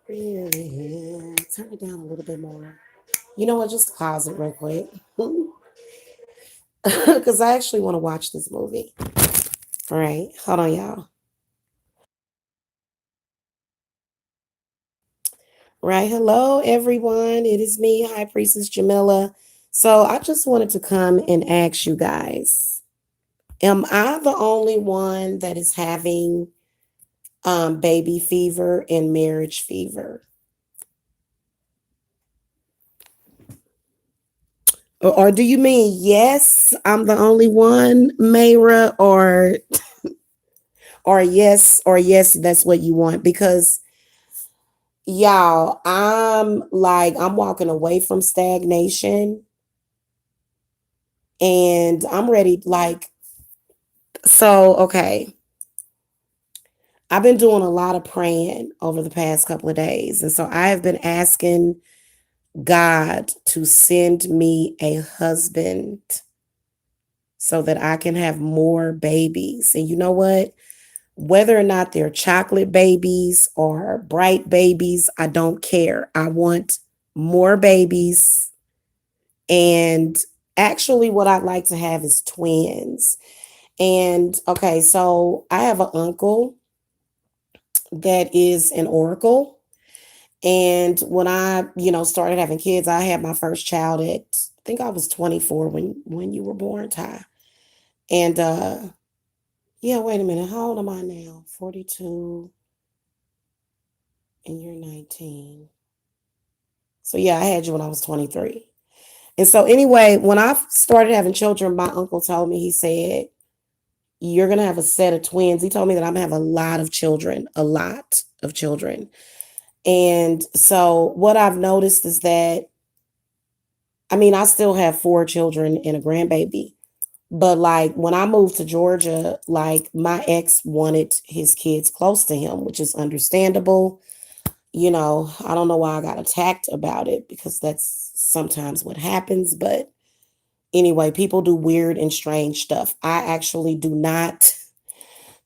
Yeah, turn it down a little bit more. You know what? Just pause it real quick. Because I actually want to watch this movie. All right. Hold on, y'all. Right. Hello, everyone. It is me, High Priestess Jamila. So I just wanted to come and ask you guys, am I the only one that is having baby fever and marriage fever? Or do you mean yes, I'm the only one, Mayra, or yes, that's what you want? Because y'all, I'm walking away from stagnation and I'm ready okay. I've been doing a lot of praying over the past couple of days. And so I have been asking God to send me a husband so that I can have more babies. And you know what? Whether or not they're chocolate babies or bright babies, I don't care. I want more babies. And actually, what I'd like to have is twins. And okay, so I have an uncle that is an oracle. And when I started having kids, I had my first child at, I think I was 24 when you were born, Ty. And yeah, wait a minute. How old am I now? 42 and you're 19. So yeah, I had you when I was 23. And so anyway, when I started having children, my uncle told me, he said, you're going to have a set of twins. He told me that I'm going to have a lot of children, a lot of children. And so what I've noticed is that, I mean, I still have four children and a grandbaby. But like when I moved to Georgia, like my ex wanted his kids close to him, which is understandable. I don't know why I got attacked about it because that's sometimes what happens. But anyway, people do weird and strange stuff. I actually do not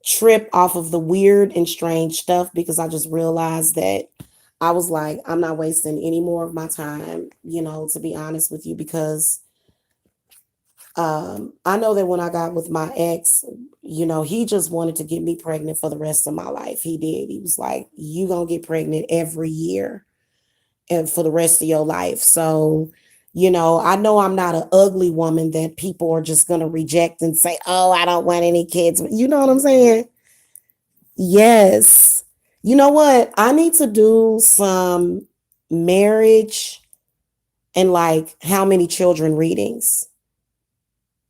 trip off of the weird and strange stuff because I just realized that I was like, I'm not wasting any more of my time, to be honest with you, because I know that when I got with my ex, he just wanted to get me pregnant for the rest of my life. He did. He was like, you gonna get pregnant every year and for the rest of your life. So, I know I'm not an ugly woman that people are just gonna reject and say, oh, I don't want any kids. You know what I'm saying? Yes. You know what? I need to do some marriage and like how many children readings.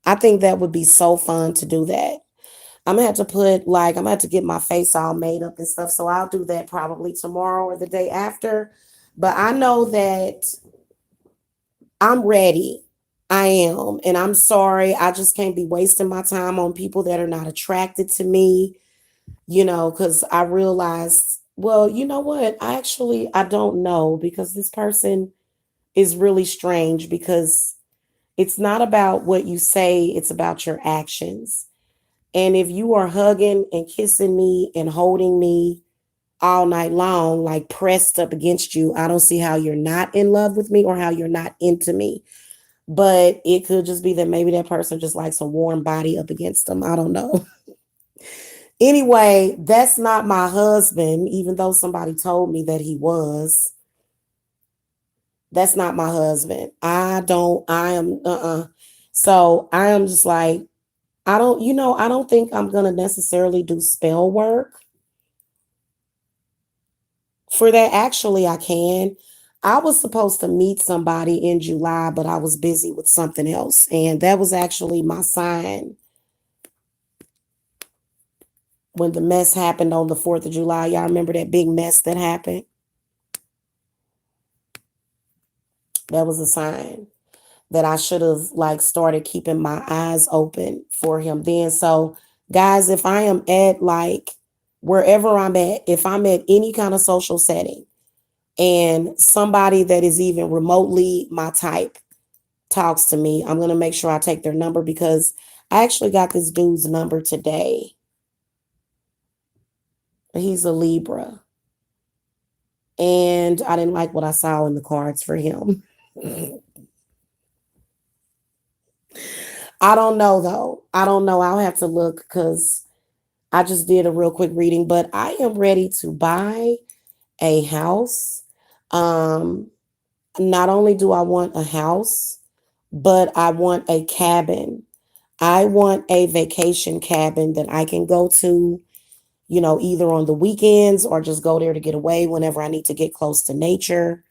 I think that would be so fun to do that. I'm gonna have to get my face all made up and stuff. So I'll do that probably tomorrow or the day after. But I know that I'm ready. I am. And I'm sorry. I just can't be wasting my time on people that are not attracted to me, because I realized, well, you know what? I don't know because this person is really strange because it's not about what you say, it's about your actions. And if you are hugging and kissing me and holding me all night long, like pressed up against you, I don't see how you're not in love with me or how you're not into me. But it could just be that maybe that person just likes a warm body up against them. I don't know. Anyway, that's not my husband, even though somebody told me that he was. That's not my husband. I am, So I am just like, I don't think I'm going to necessarily do spell work for that. Actually, I can. I was supposed to meet somebody in July, but I was busy with something else. And that was actually my sign when the mess happened on the 4th of July. Y'all remember that big mess that happened? That was a sign that I should have like started keeping my eyes open for him then. So, guys, if I am at like wherever I'm at, if I'm at any kind of social setting and somebody that is even remotely my type talks to me, I'm going to make sure I take their number because I actually got this dude's number today. He's a Libra. and I didn't like what I saw in the cards for him. I don't know though. I don't know. I'll have to look because I just did a real quick reading, but I am ready to buy a house. Um, Not only do I want a house, but I want a cabin. I want a vacation cabin that I can go to, either on the weekends or just go there to get away whenever I need to get close to nature.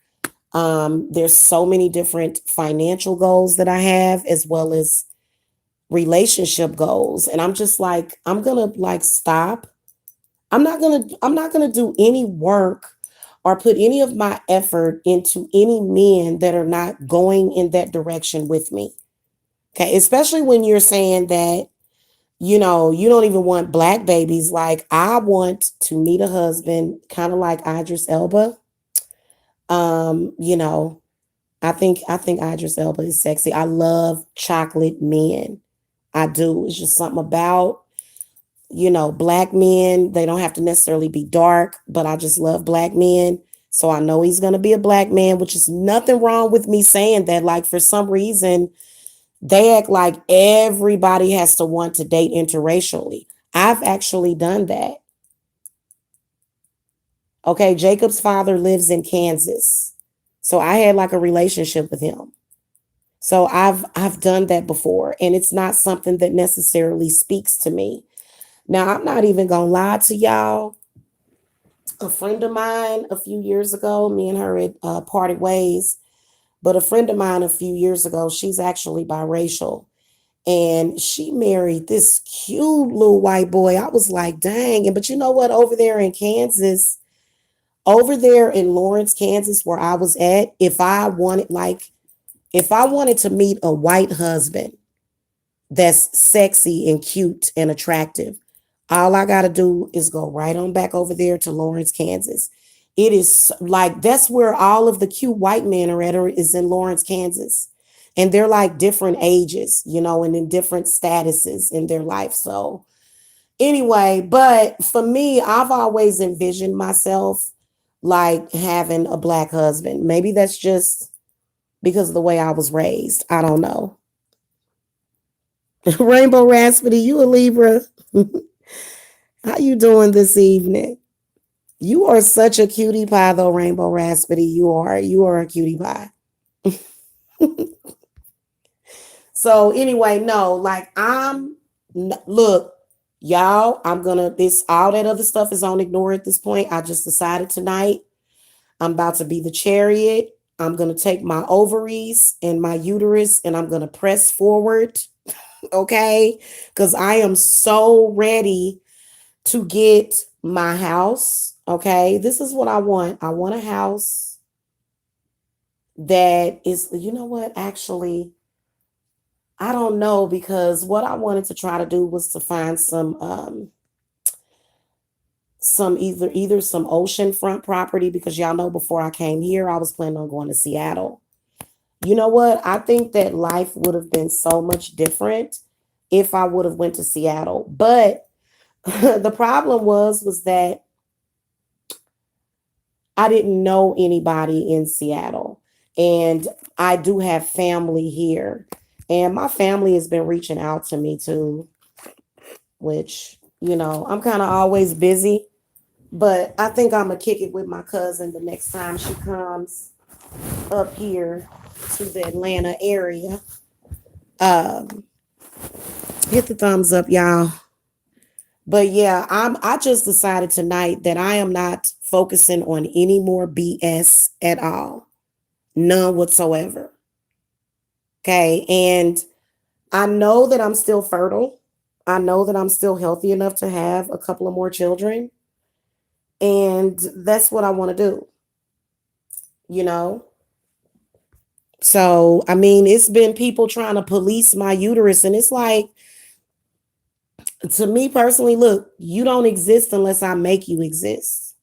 There's so many different financial goals that I have, as well as relationship goals. And I'm just like, I'm gonna like stop. I'm not gonna do any work or put any of my effort into any men that are not going in that direction with me. Okay. Especially when you're saying that, you don't even want black babies. Like I want to meet a husband kind of like Idris Elba. Um, you know, I think Idris Elba is sexy. I love chocolate men. I do. It's just something about, black men. They don't have to necessarily be dark, but I just love black men. So I know he's going to be a black man, which is nothing wrong with me saying that. Like for some reason, they act like everybody has to want to date interracially. I've actually done that. Okay, Jacob's father lives in Kansas. So I had like a relationship with him. So I've done that before, and it's not something that necessarily speaks to me. Now, I'm not even going to lie to y'all. A friend of mine a few years ago, me and her had parted ways, but a friend of mine a few years ago, she's actually biracial, and she married this cute little white boy. I was like, dang. And but you know what? Over there in Lawrence, Kansas, where I was at, if I wanted to meet a white husband that's sexy and cute and attractive, all I got to do is go right on back over there to Lawrence, Kansas. It is like that's where all of the cute white men are at, or is in Lawrence, Kansas. And they're like different ages, and in different statuses in their life. So, anyway, but for me, I've always envisioned myself like having a black husband. Maybe that's just because of the way I was raised. I don't know. Rainbow Raspity, you a Libra? How you doing this evening? You are such a cutie pie, though, Rainbow Raspity. You are. You are a cutie pie. So anyway, no, like look, y'all. I'm gonna this all that other stuff is on ignore at this point. I just decided tonight I'm about to be the chariot. I'm gonna take my ovaries and my uterus and I'm gonna press forward. Okay, because I am so ready to get my house. Okay, this is what I want. I want a house that is, you know what, actually, I don't know, because what I wanted to try to do was to find some either some oceanfront property, because y'all know before I came here I was planning on going to Seattle. You know what? I think that life would have been so much different if I would have went to Seattle. But the problem was that I didn't know anybody in Seattle. And I do have family here. And my family has been reaching out to me too, which, I'm kind of always busy. But I think I'm going to kick it with my cousin the next time she comes up here to the Atlanta area. Um, Hit the thumbs up, y'all. But yeah, I just decided tonight that I am not focusing on any more BS at all. None whatsoever. Okay. And I know that I'm still fertile. I know that I'm still healthy enough to have a couple of more children. And that's what I want to do, you know? So, I mean, it's been people trying to police my uterus. And it's like, to me personally, look, you don't exist unless I make you exist.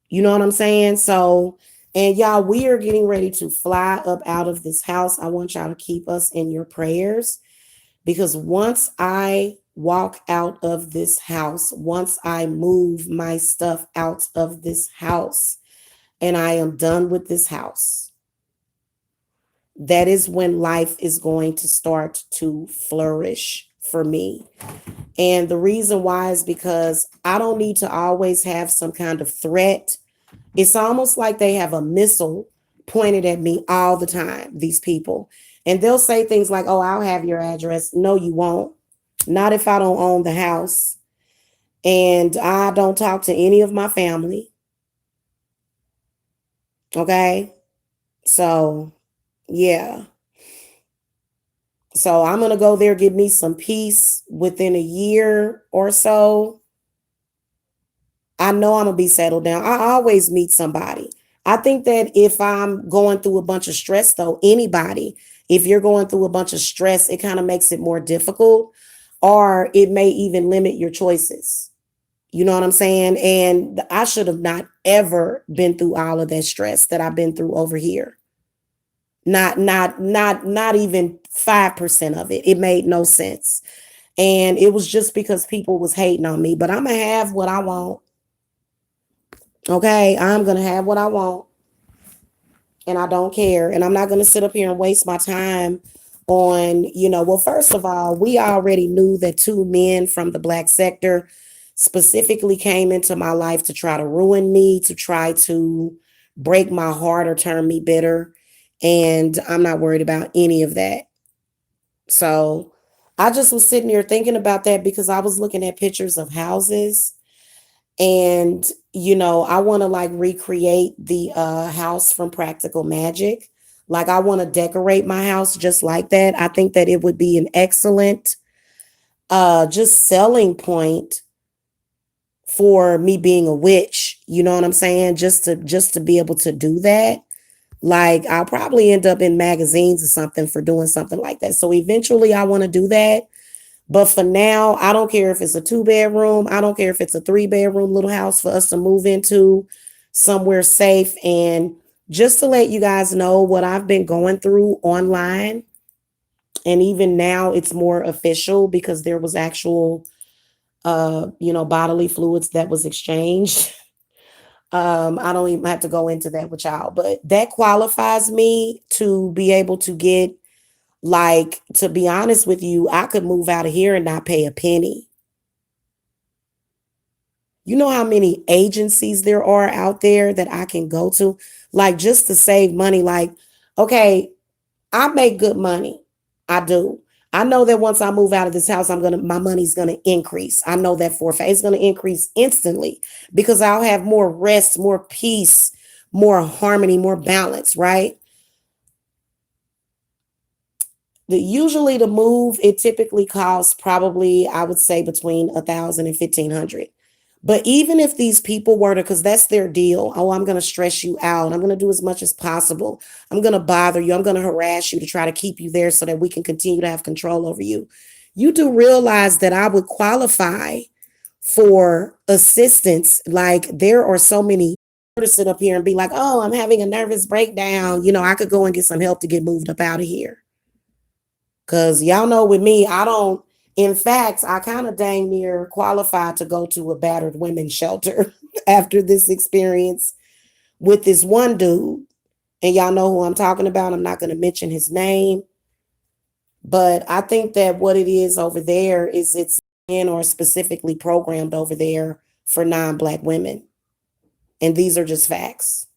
You know what I'm saying? So, and y'all, we are getting ready to fly up out of this house. I want y'all to keep us in your prayers, because once I walk out of this house, once I move my stuff out of this house and I am done with this house, that is when life is going to start to flourish for me. And the reason why is because I don't need to always have some kind of threat. It's almost like they have a missile pointed at me all the time, these people. And they'll say things like, oh, I'll have your address. No, you won't. Not if I don't own the house. And I don't talk to any of my family. Okay. So, yeah. So I'm going to go there, give me some peace within a year or so. I know I'm going to be settled down. I always meet somebody. I think that if I'm going through a bunch of stress, though, anybody, if you're going through a bunch of stress, it kind of makes it more difficult, or it may even limit your choices. You know what I'm saying? And I should have not ever been through all of that stress that I've been through over here. Not even 5% of it. It made no sense. And it was just because people was hating on me. But I'm gonna have what I want. Okay. I'm gonna have what I want. And I don't care. And I'm not gonna sit up here and waste my time on, well, first of all, we already knew that two men from the black sector specifically came into my life to try to ruin me, to try to break my heart or turn me bitter. And I'm not worried about any of that. So I just was sitting here thinking about that because I was looking at pictures of houses, and I want to like recreate the house from Practical Magic. Like I want to decorate my house just like that. I think that it would be an excellent just selling point for me being a witch. You know what I'm saying? Just to be able to do that. Like I'll probably end up in magazines or something for doing something like that. So eventually I want to do that. But for now, I don't care if it's a 2-bedroom. I don't care if it's a 3-bedroom little house for us to move into somewhere safe. And just to let you guys know what I've been going through online. And even now it's more official because there was actual, bodily fluids that was exchanged. I don't even have to go into that with y'all, but that qualifies me to be able to get, like, to be honest with you, I could move out of here and not pay a penny. You know how many agencies there are out there that I can go to, like, just to save money? Like, okay, I make good money. I do. I know that once I move out of this house, my money's gonna increase. I know that for a fact. It's gonna increase instantly because I'll have more rest, more peace, more harmony, more balance, right? Usually the move, it typically costs probably, I would say, between 1,000 and 1,500. But even if these people were to, because that's their deal, oh, I'm going to stress you out. I'm going to do as much as possible. I'm going to bother you. I'm going to harass you to try to keep you there so that we can continue to have control over you. You do realize that I would qualify for assistance. Like there are so many to sit up here and be like, oh, I'm having a nervous breakdown. I could go and get some help to get moved up out of here. Cause y'all know with me, I don't, in fact, I kind of dang near qualified to go to a battered women's shelter after this experience with this one dude. And y'all know who I'm talking about. I'm not going to mention his name. But I think that what it is over there is it's in or specifically programmed over there for non-Black women. And these are just facts.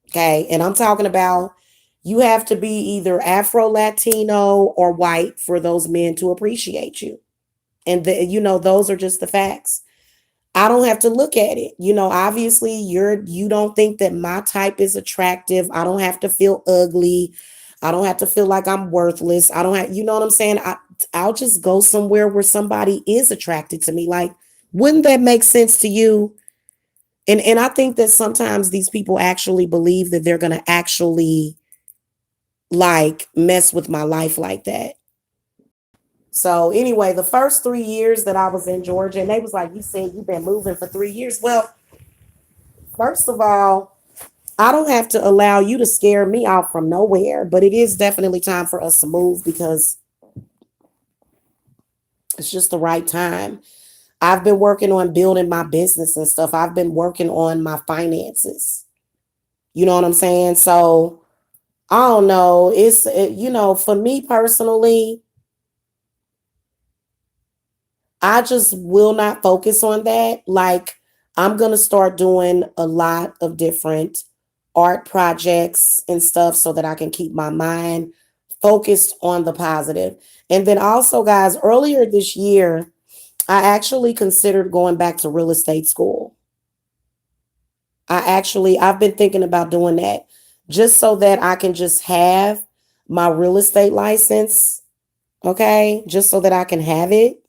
Okay. And I'm talking about you have to be either Afro Latino or white for those men to appreciate you. And those are just the facts. I don't have to look at it. Obviously you don't think that my type is attractive. I don't have to feel ugly. I don't have to feel like I'm worthless. I don't have, you know what I'm saying? I'll just go somewhere where somebody is attracted to me. Like, wouldn't that make sense to you? And I think that sometimes these people actually believe that they're going to actually like mess with my life like that. So anyway, the first 3 years that I was in Georgia, and they was like, you said you've been moving for 3 years. Well, first of all, I don't have to allow you to scare me off from nowhere, but it is definitely time for us to move because It's just the right time. I've been working on building my business and stuff. I've been working on my finances. You know what I'm saying? So I don't know. For me personally, I just will not focus on that. Like, I'm going to start doing a lot of different art projects and stuff so that I can keep my mind focused on the positive. And then also, guys, earlier this year, I actually considered going back to real estate school. I've been thinking about doing that just so that I can just have my real estate license. Okay. Just so that I can have it.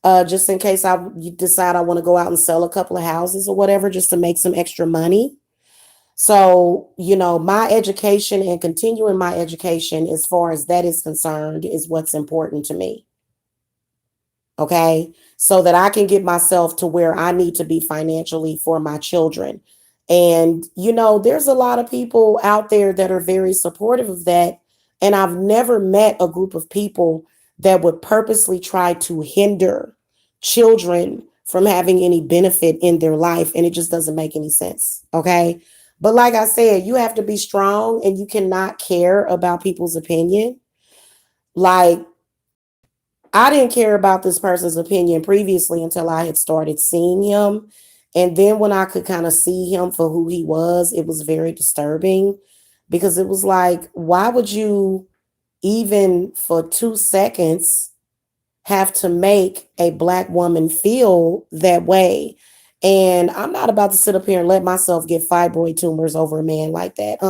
Just in case I decide I want to go out and sell a couple of houses or whatever, just to make some extra money. So, my education and continuing my education as far as that is concerned is what's important to me. Okay. So that I can get myself to where I need to be financially for my children. And, there's a lot of people out there that are very supportive of that. And I've never met a group of people that would purposely try to hinder children from having any benefit in their life. And it just doesn't make any sense. Okay. But like I said, you have to be strong and you cannot care about people's opinion. Like, I didn't care about this person's opinion previously until I had started seeing him. And then when I could kind of see him for who he was, it was very disturbing because it was like, why would you even for 2 seconds have to make a Black woman feel that way? And I'm not about to sit up here and let myself get fibroid tumors over a man like that.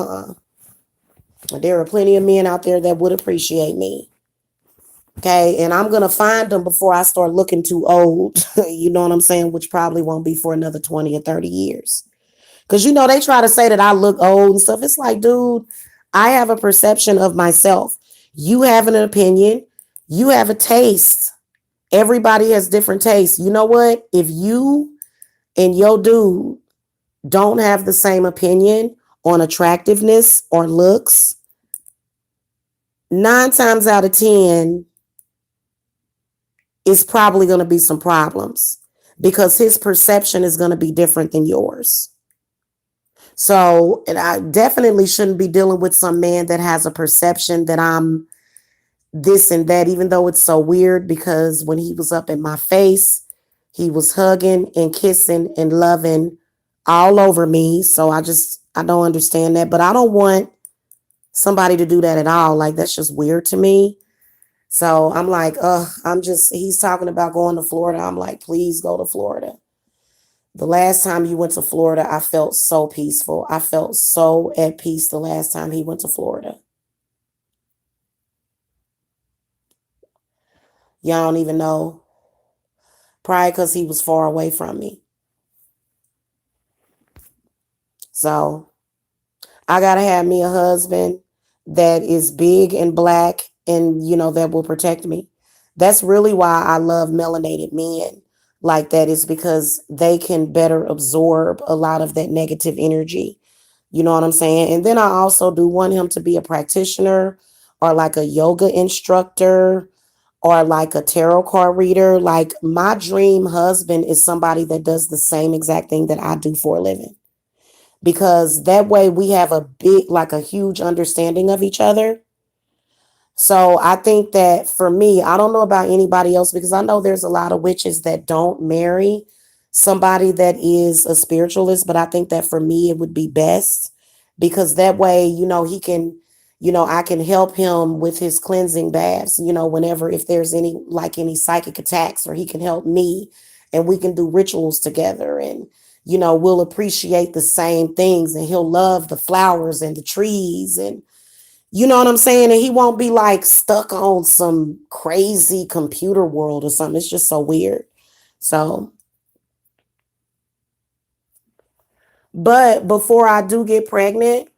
There are plenty of men out there that would appreciate me. Okay. And I'm going to find them before I start looking too old. You know what I'm saying? Which probably won't be for another 20 or 30 years. Because, they try to say that I look old and stuff. It's like, dude, I have a perception of myself. You have an opinion. You have a taste. Everybody has different tastes. You know what? If you and your dude don't have the same opinion on attractiveness or looks, 9 times out of 10, it's probably going to be some problems because his perception is going to be different than yours. So, and I definitely shouldn't be dealing with some man that has a perception that I'm this and that, even though it's so weird because when he was up in my face, he was hugging and kissing and loving all over me. So I don't understand that, but I don't want somebody to do that at all. Like, that's just weird to me. So I'm like, he's talking about going to Florida. I'm like, please go to Florida. The last time you went to Florida, I felt so peaceful. I felt so at peace the last time he went to Florida. Y'all don't even know. Probably because he was far away from me. So I got to have me a husband that is big and Black and, that will protect me. That's really why I love melanated men like that, is because they can better absorb a lot of that negative energy. You know what I'm saying? And then I also do want him to be a practitioner or like a yoga instructor or like a tarot card reader. Like, my dream husband is somebody that does the same exact thing that I do for a living, because that way we have a huge understanding of each other. So I think that for me, I don't know about anybody else, because I know there's a lot of witches that don't marry somebody that is a spiritualist, but I think that for me, it would be best, because that way, he can, I can help him with his cleansing baths, whenever, if there's any psychic attacks, or he can help me and we can do rituals together, and, we'll appreciate the same things, and he'll love the flowers and the trees, and you know what I'm saying? And he won't be like stuck on some crazy computer world or something. It's just so weird. So, but before I do get pregnant,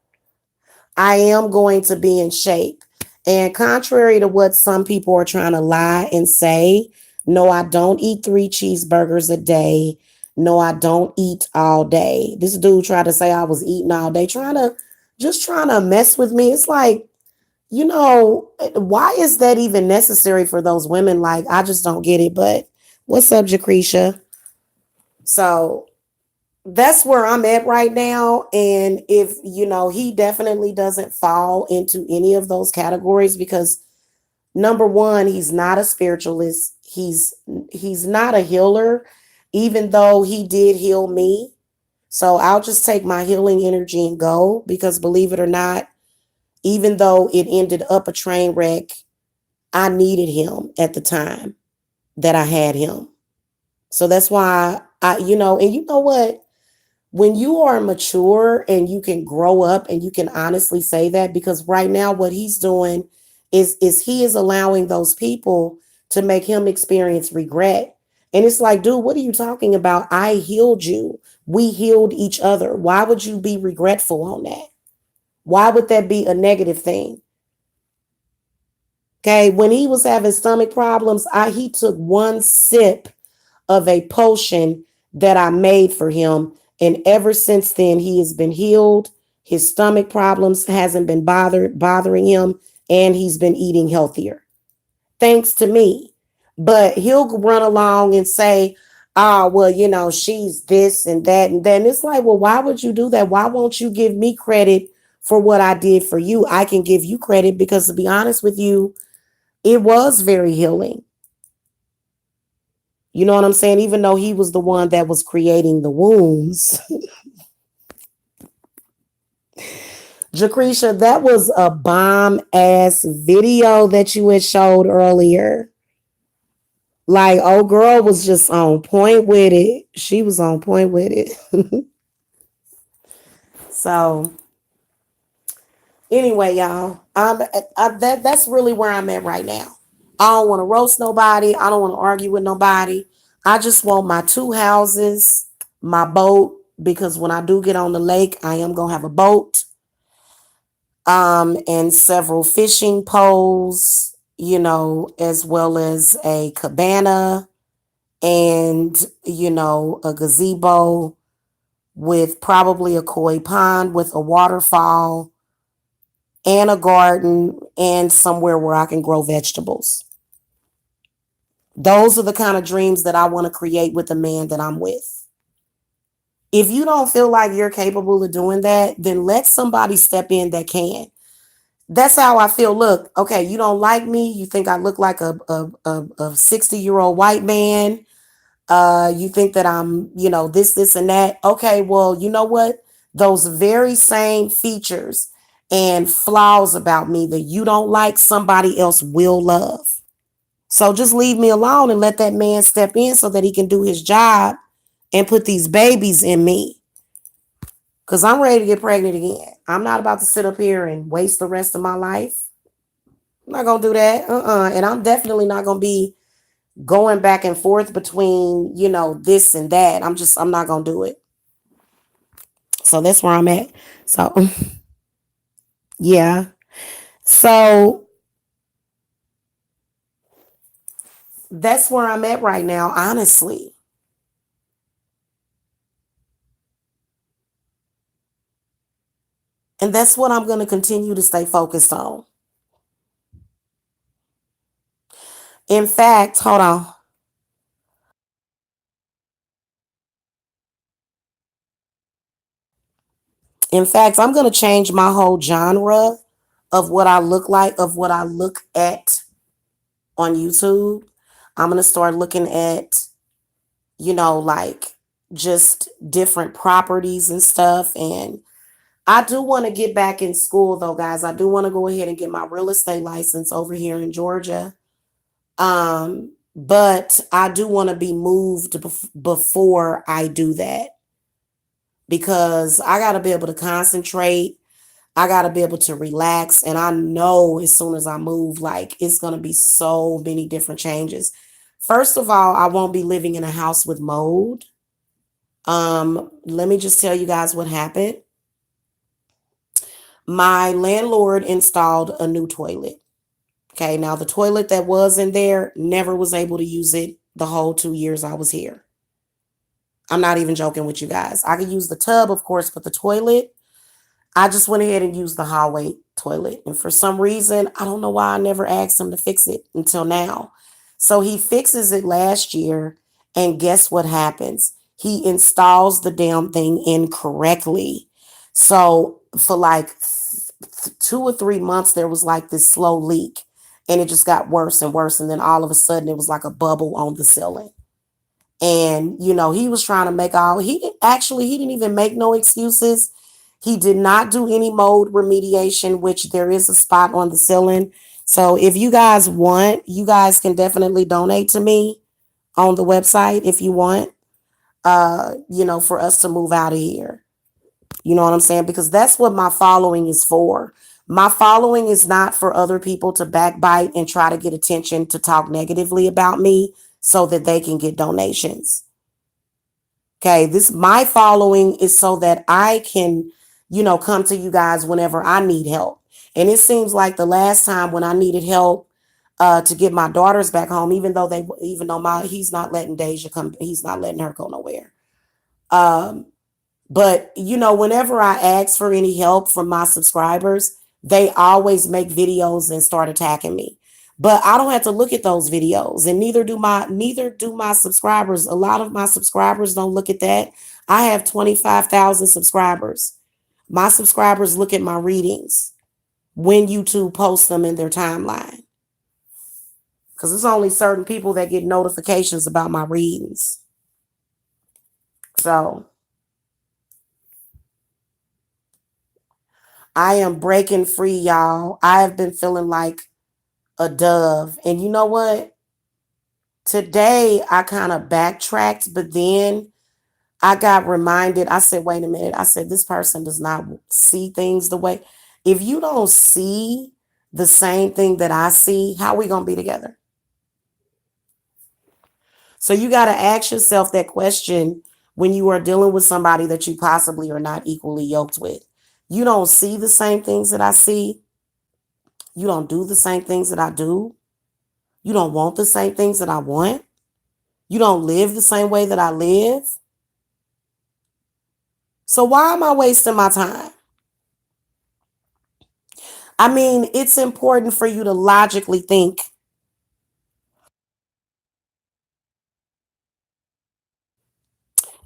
I am going to be in shape. And contrary to what some people are trying to lie and say, no, I don't eat 3 cheeseburgers a day. No, I don't eat all day. This dude tried to say I was eating all day, trying to mess with me. It's like, why is that even necessary for those women? Like, I just don't get it. But what's up, Jacretia? So that's where I'm at right now. And if, he definitely doesn't fall into any of those categories because number one, he's not a spiritualist. He's not a healer, even though he did heal me. So I'll just take my healing energy and go because believe it or not, even though it ended up a train wreck, I needed him at the time that I had him. So that's why and you know what? When you are mature and you can grow up and you can honestly say that, because right now what he's doing is he is allowing those people to make him experience regret. And it's like, dude, what are you talking about? I healed you. We healed each other. Why would you be regretful on that? Why would that be a negative thing? Okay, when he was having stomach problems, he took one sip of a potion that I made for him. And ever since then, he has been healed. His stomach problems hasn't been bothering him, and he's been eating healthier. Thanks to me. But he'll run along and say, oh, well, she's this and that. And then it's like, well, why would you do that? Why won't you give me credit for what I did for you? I can give you credit because, to be honest with you, it was very healing. You know what I'm saying? Even though he was the one that was creating the wounds. Jacretia, that was a bomb ass video that you had showed earlier. Like, old girl was just on point with it. She was on point with it. So, anyway, y'all, that's really where I'm at right now. I don't want to roast nobody. I don't want to argue with nobody. I just want my two houses, my boat, because when I do get on the lake, I am gonna have a boat, and several fishing poles, as well as a cabana and a gazebo with probably a koi pond with a waterfall and a garden and somewhere where I can grow vegetables. Those are the kind of dreams that I want to create with the man that I'm with. If you don't feel like you're capable of doing that, then let somebody step in that can. That's how I feel. Look, okay, you don't like me. You think I look like a 60-year-old white man. You think that I'm, this, and that. Okay, well, you know what? Those very same features and flaws about me that you don't like, somebody else will love. So just leave me alone and let that man step in so that he can do his job and put these babies in me. Because I'm ready to get pregnant again. I'm not about to sit up here and waste the rest of my life. I'm not going to do that. And I'm definitely not going to be going back and forth between, this and that. I'm not going to do it. So that's where I'm at. So, yeah. So that's where I'm at right now, honestly. And that's what I'm going to continue to stay focused on. In fact, hold on. In fact, I'm going to change my whole genre of what I look like, of what I look at on YouTube. I'm going to start looking at, like just different properties and stuff. And I do want to get back in school, though, guys. I do want to go ahead and get my real estate license over here in Georgia. But I do want to be moved before I do that because I got to be able to concentrate. I got to be able to relax. And I know as soon as I move, like it's going to be so many different changes. First of all, I won't be living in a house with mold. Let me just tell you guys what happened. My landlord installed a new toilet. Okay, now the toilet that was in there never was able to use it the whole 2 years I was here. I'm not even joking with you guys. I could use the tub, of course, but the toilet, I just went ahead and used the hallway toilet. And for some reason, I don't know why I never asked him to fix it until now. So he fixes it last year. And guess what happens? He installs the damn thing incorrectly. So for like 2 or 3 months, there was like this slow leak. And it just got worse and worse. And then all of a sudden, it was like a bubble on the ceiling. And, he was trying to make he didn't even make no excuses. He did not do any mold remediation, which there is a spot on the ceiling. So if you guys want, you guys can definitely donate to me on the website if you want, for us to move out of here. You know what I'm saying? Because that's what my following is for. My following is not for other people to backbite and try to get attention to talk negatively about me so that they can get donations. Okay, my following is so that I can, come to you guys whenever I need help. And it seems like the last time when I needed help to get my daughters back home, even though he's not letting Deja come, he's not letting her go nowhere. But whenever I ask for any help from my subscribers, they always make videos and start attacking me. But I don't have to look at those videos, and neither do my subscribers. A lot of my subscribers don't look at that. I have 25,000 subscribers. My subscribers look at my readings when YouTube posts them in their timeline. Because it's only certain people that get notifications about my readings. So I am breaking free, y'all. I have been feeling like a dove. And you know what? Today I kind of backtracked, but then I got reminded. I said, wait a minute. I said, this person does not see things the way. If you don't see the same thing that I see, how are we going to be together? So you got to ask yourself that question when you are dealing with somebody that you possibly are not equally yoked with. You don't see the same things that I see. You don't do the same things that I do. You don't want the same things that I want. You don't live the same way that I live. So why am I wasting my time? I mean, it's important for you to logically think.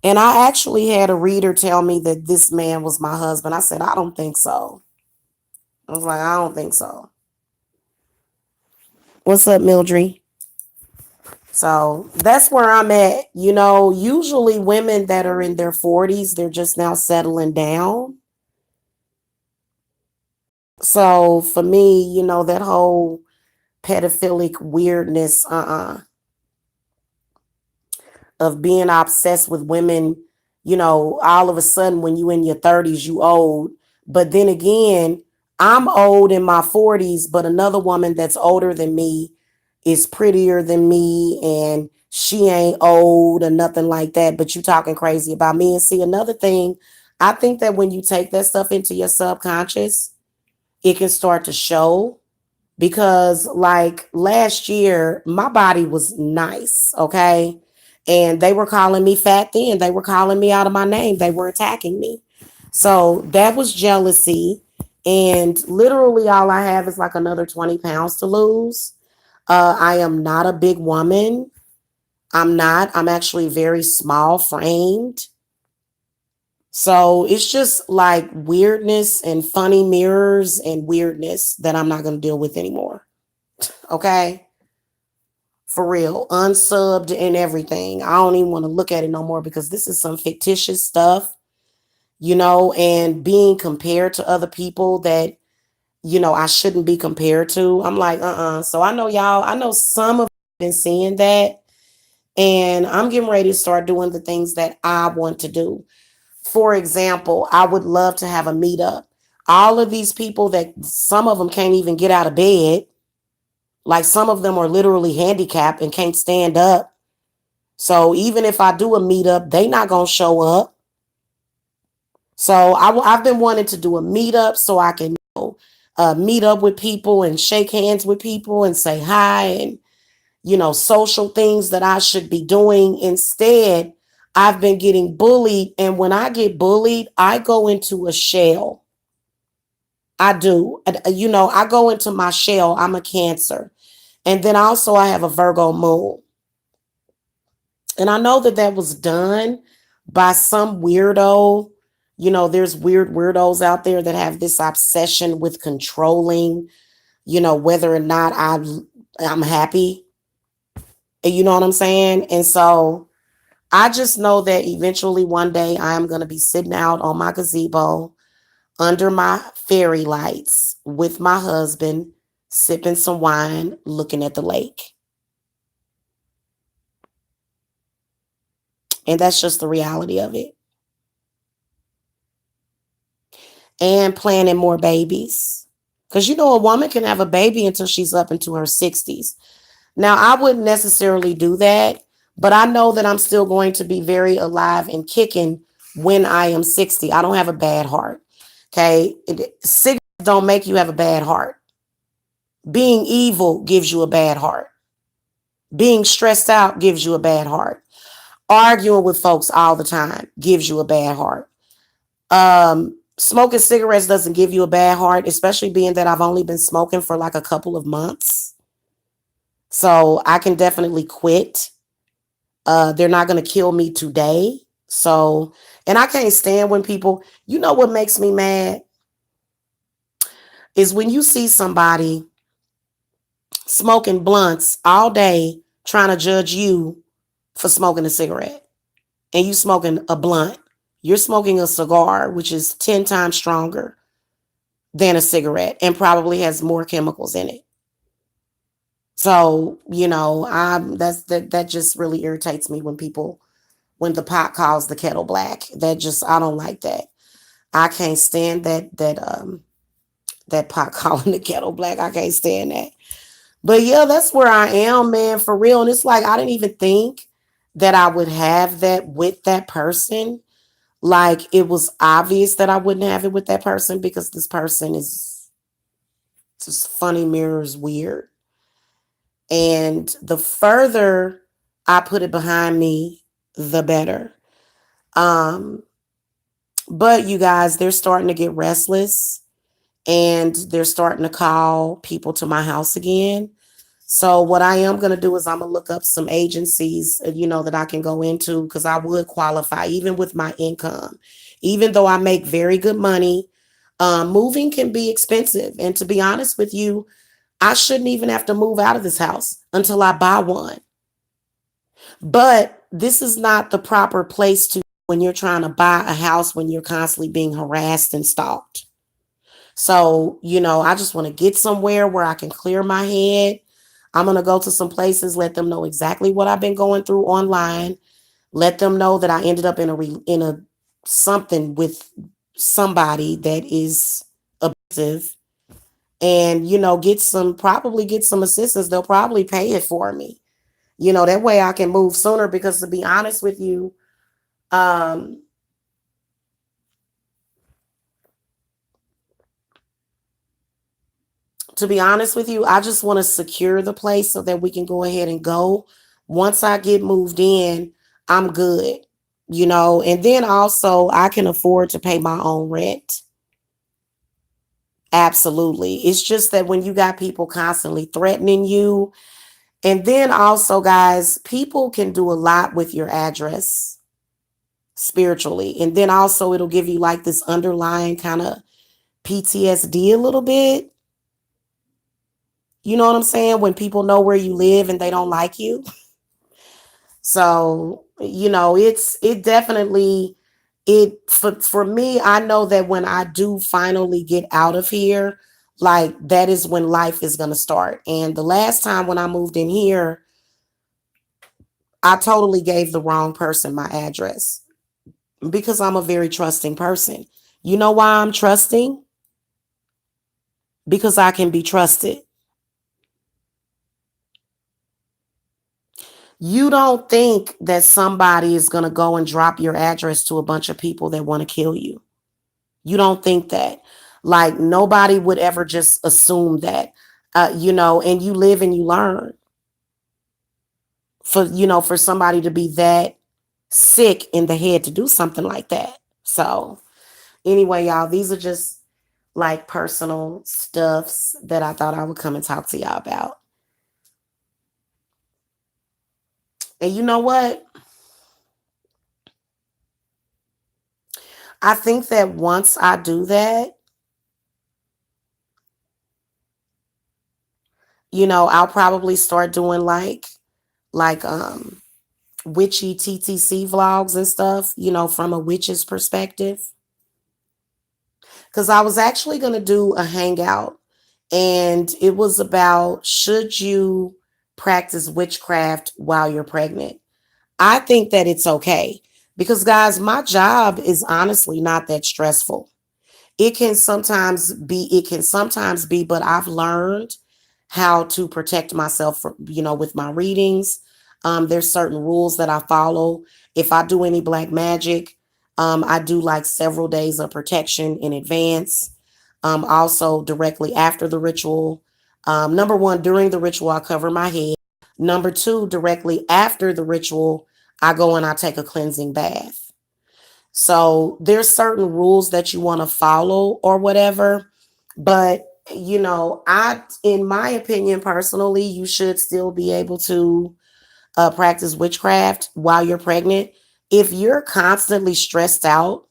And I actually had a reader tell me that this man was my husband. I said, I don't think so. I was like, I don't think so. What's up, Mildred? So that's where I'm at. Usually women that are in their 40s, they're just now settling down. So for me, that whole pedophilic weirdness, of being obsessed with women, all of a sudden when you in your 30s, you old. But then again, I'm old in my 40s, but another woman that's older than me is prettier than me and she ain't old or nothing like that. But you talking crazy about me. And see, another thing, I think that when you take that stuff into your subconscious, it can start to show because like last year my body was nice, okay, and they were calling me fat then, they were calling me out of my name, they were attacking me. So that was jealousy, and literally all I have is like another 20 pounds to lose. I am not a big woman. I'm actually very small framed. So it's just like weirdness and funny mirrors and weirdness that I'm not going to deal with anymore. Okay. For real. Unsubbed and everything. I don't even want to look at it no more because this is some fictitious stuff, and being compared to other people that, I shouldn't be compared to. I'm like, So I know some of you been seeing that. And I'm getting ready to start doing the things that I want to do. For example, I would love to have a meetup. All of these people that some of them can't even get out of bed. Like some of them are literally handicapped and can't stand up. So even if I do a meetup, they not going to show up. So I've been wanting to do a meetup so I can meet up with people and shake hands with people and say hi and, social things that I should be doing. Instead, I've been getting bullied. And when I get bullied, I go into a shell. I do. I go into my shell. I'm a Cancer. And then also I have a Virgo moon. And I know that that was done by some weirdo. There's weird weirdos out there that have this obsession with controlling, whether or not I'm happy. You know what I'm saying? And so I just know that eventually one day I am going to be sitting out on my gazebo under my fairy lights with my husband, sipping some wine, looking at the lake. And that's just the reality of it. And planning more babies. Because a woman can have a baby until she's up into her 60s. Now, I wouldn't necessarily do that, but I know that I'm still going to be very alive and kicking when I am 60. I don't have a bad heart. Okay. Cigarettes don't make you have a bad heart. Being evil gives you a bad heart. Being stressed out gives you a bad heart. Arguing with folks all the time gives you a bad heart. Smoking cigarettes doesn't give you a bad heart, especially being that I've only been smoking for like a couple of months. So I can definitely quit. They're not going to kill me today. So, and I can't stand when people, what makes me mad is when you see somebody smoking blunts all day trying to judge you for smoking a cigarette, and you smoking a blunt. You're smoking a cigar, which is 10 times stronger than a cigarette and probably has more chemicals in it. So, that just really irritates me when the pot calls the kettle black. I don't like that. I can't stand that pot calling the kettle black. I can't stand that. But yeah, that's where I am, man, for real. And it's like I didn't even think that I would have that with that person. Like it was obvious that I wouldn't have it with that person because this person is just funny mirrors weird. And the further I put it behind me, the better. Um, but you guys, they're starting to get restless and they're starting to call people to my house again. So what I am going to do is I'm going to look up some agencies, that I can go into because I would qualify even with my income. Even though I make very good money, moving can be expensive. And to be honest with you, I shouldn't even have to move out of this house until I buy one. But this is not the proper place to when you're trying to buy a house when you're constantly being harassed and stalked. So, I just want to get somewhere where I can clear my head. I'm going to go to some places, let them know exactly what I've been going through online. Let them know that I ended up in a something with somebody that is abusive and, get some assistance. They'll probably pay it for me. That way I can move sooner because to be honest with you, um, I just want to secure the place so that we can go ahead and go. Once I get moved in, I'm good, and then also I can afford to pay my own rent. Absolutely. It's just that when you got people constantly threatening you, and then also, guys, people can do a lot with your address spiritually. And then also, it'll give you like this underlying kind of PTSD a little bit. You know what I'm saying? When people know where you live and they don't like you. So, it definitely for me, I know that when I do finally get out of here, like that is when life is going to start. And the last time when I moved in here, I totally gave the wrong person my address because I'm a very trusting person. You know why I'm trusting? Because I can be trusted. You don't think that somebody is going to go and drop your address to a bunch of people that want to kill you. You don't think that. Like nobody would ever just assume that, and you live and you learn for somebody to be that sick in the head to do something like that. So anyway, y'all, these are just like personal stuffs that I thought I would come and talk to y'all about. And you know what? I think that once I do that, I'll probably start doing like witchy TTC vlogs and stuff, from a witch's perspective. Because I was actually going to do a hangout, and it was about, should you practice witchcraft while you're pregnant? I think that it's okay because, guys, my job is honestly not that stressful. It can sometimes be, but I've learned how to protect myself with my readings. There's certain rules that I follow. If I do any black magic, I do like several days of protection in advance. Also directly after the ritual. Number one, during the ritual, I cover my head. Number two, directly after the ritual, I go and I take a cleansing bath. So there's certain rules that you want to follow or whatever. But, in my opinion, personally, you should still be able to practice witchcraft while you're pregnant. If you're constantly stressed out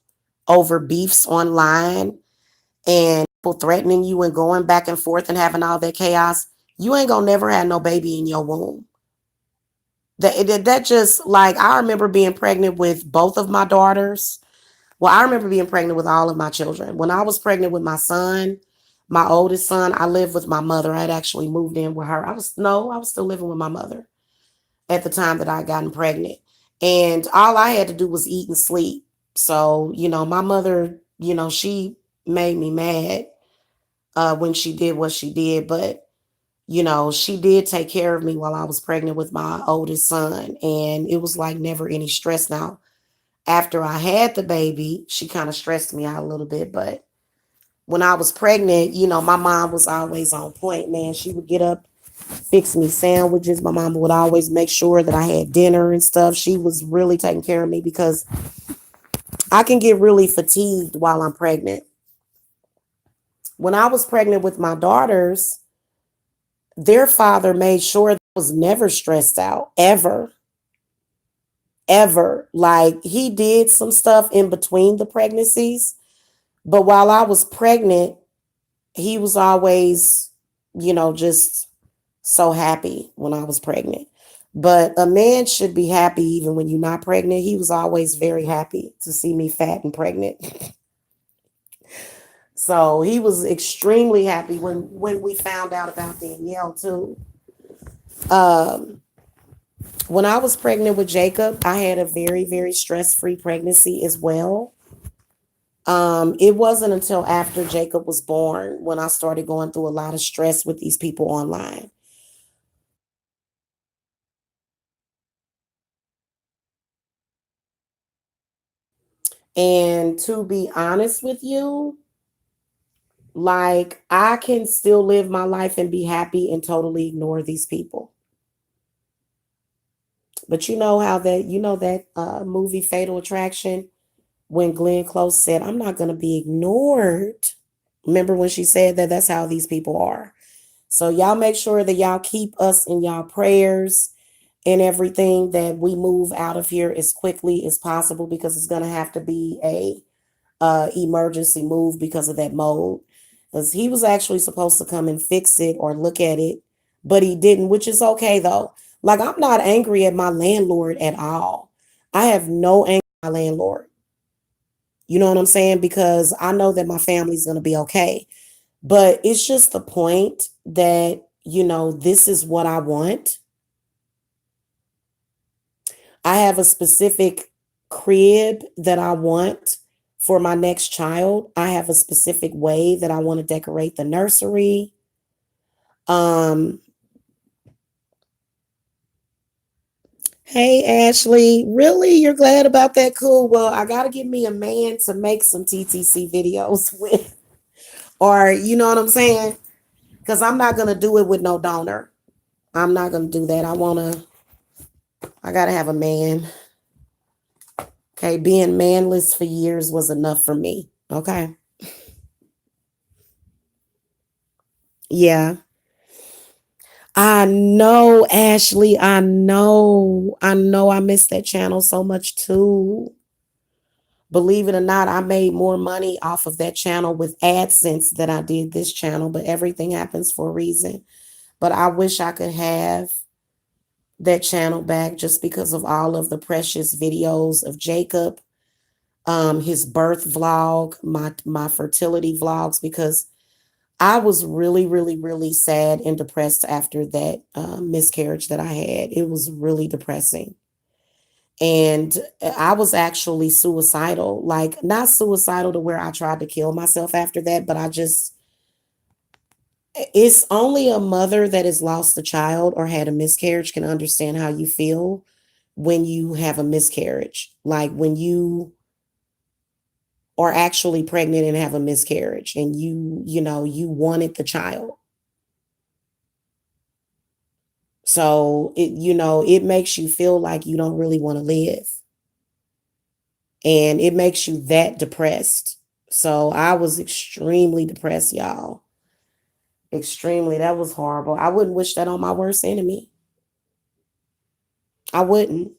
over beefs online and people threatening you and going back and forth and having all that chaos, you ain't gonna never have no baby in your womb. That just, like, I remember being pregnant with both of my daughters. Well, I remember being pregnant with all of my children. When I was pregnant with my son, my oldest son, I lived with my mother. I had actually moved in with her. I was still living with my mother at the time that I gotten pregnant. And all I had to do was eat and sleep. So, my mother, she made me mad when she did what she did. But, she did take care of me while I was pregnant with my oldest son. And it was like never any stress. Now, after I had the baby, she kind of stressed me out a little bit. But when I was pregnant, my mom was always on point, man. She would get up, fix me sandwiches. My mom would always make sure that I had dinner and stuff. She was really taking care of me because I can get really fatigued while I'm pregnant. When I was pregnant with my daughters, their father made sure that I was never stressed out, ever, ever. Like, he did some stuff in between the pregnancies, but while I was pregnant, he was always, just so happy when I was pregnant. But a man should be happy even when you're not pregnant. He was always very happy to see me fat and pregnant. So he was extremely happy when we found out about Danielle too. Um, when I was pregnant with Jacob, I had a very, very stress-free pregnancy as well. It wasn't until after Jacob was born when I started going through a lot of stress with these people online. And to be honest with you, like, I can still live my life and be happy and totally ignore these people. But that movie Fatal Attraction, when Glenn Close said, "I'm not going to be ignored." Remember when she said that? That's how these people are. So y'all make sure that y'all keep us in y'all prayers and everything, that we move out of here as quickly as possible, because it's going to have to be a emergency move because of that mold. Because he was actually supposed to come and fix it or look at it, but he didn't, which is okay though. Like, I'm not angry at my landlord at all. I have no anger at my landlord. You know what I'm saying? Because I know that my family's going to be okay. But it's just the point that, this is what I want. I have a specific crib that I want for my next child. I have a specific way that I want to decorate the nursery. Um, hey Ashley, really? You're glad about that? Cool. Well, I gotta get me a man to make some TTC videos with, or you know what I'm saying? Because I'm not gonna do it with no donor. I'm not gonna do that. I gotta have a man. Okay, being manless for years was enough for me. Okay. Yeah. I know, Ashley. I know. I know I missed that channel so much too. Believe it or not, I made more money off of that channel with AdSense than I did this channel, but everything happens for a reason. But I wish I could have that channel back just because of all of the precious videos of Jacob, his birth vlog, my fertility vlogs, because I was really, really, really sad and depressed after that miscarriage that I had. It was really depressing. And I was actually suicidal, like not suicidal to where I tried to kill myself after that, but it's only a mother that has lost a child or had a miscarriage can understand how you feel when you have a miscarriage. Like when you are actually pregnant and have a miscarriage and you wanted the child. So it makes you feel like you don't really want to live. And it makes you that depressed. So I was extremely depressed, y'all. Extremely. That was horrible. I wouldn't wish that on my worst enemy. I wouldn't.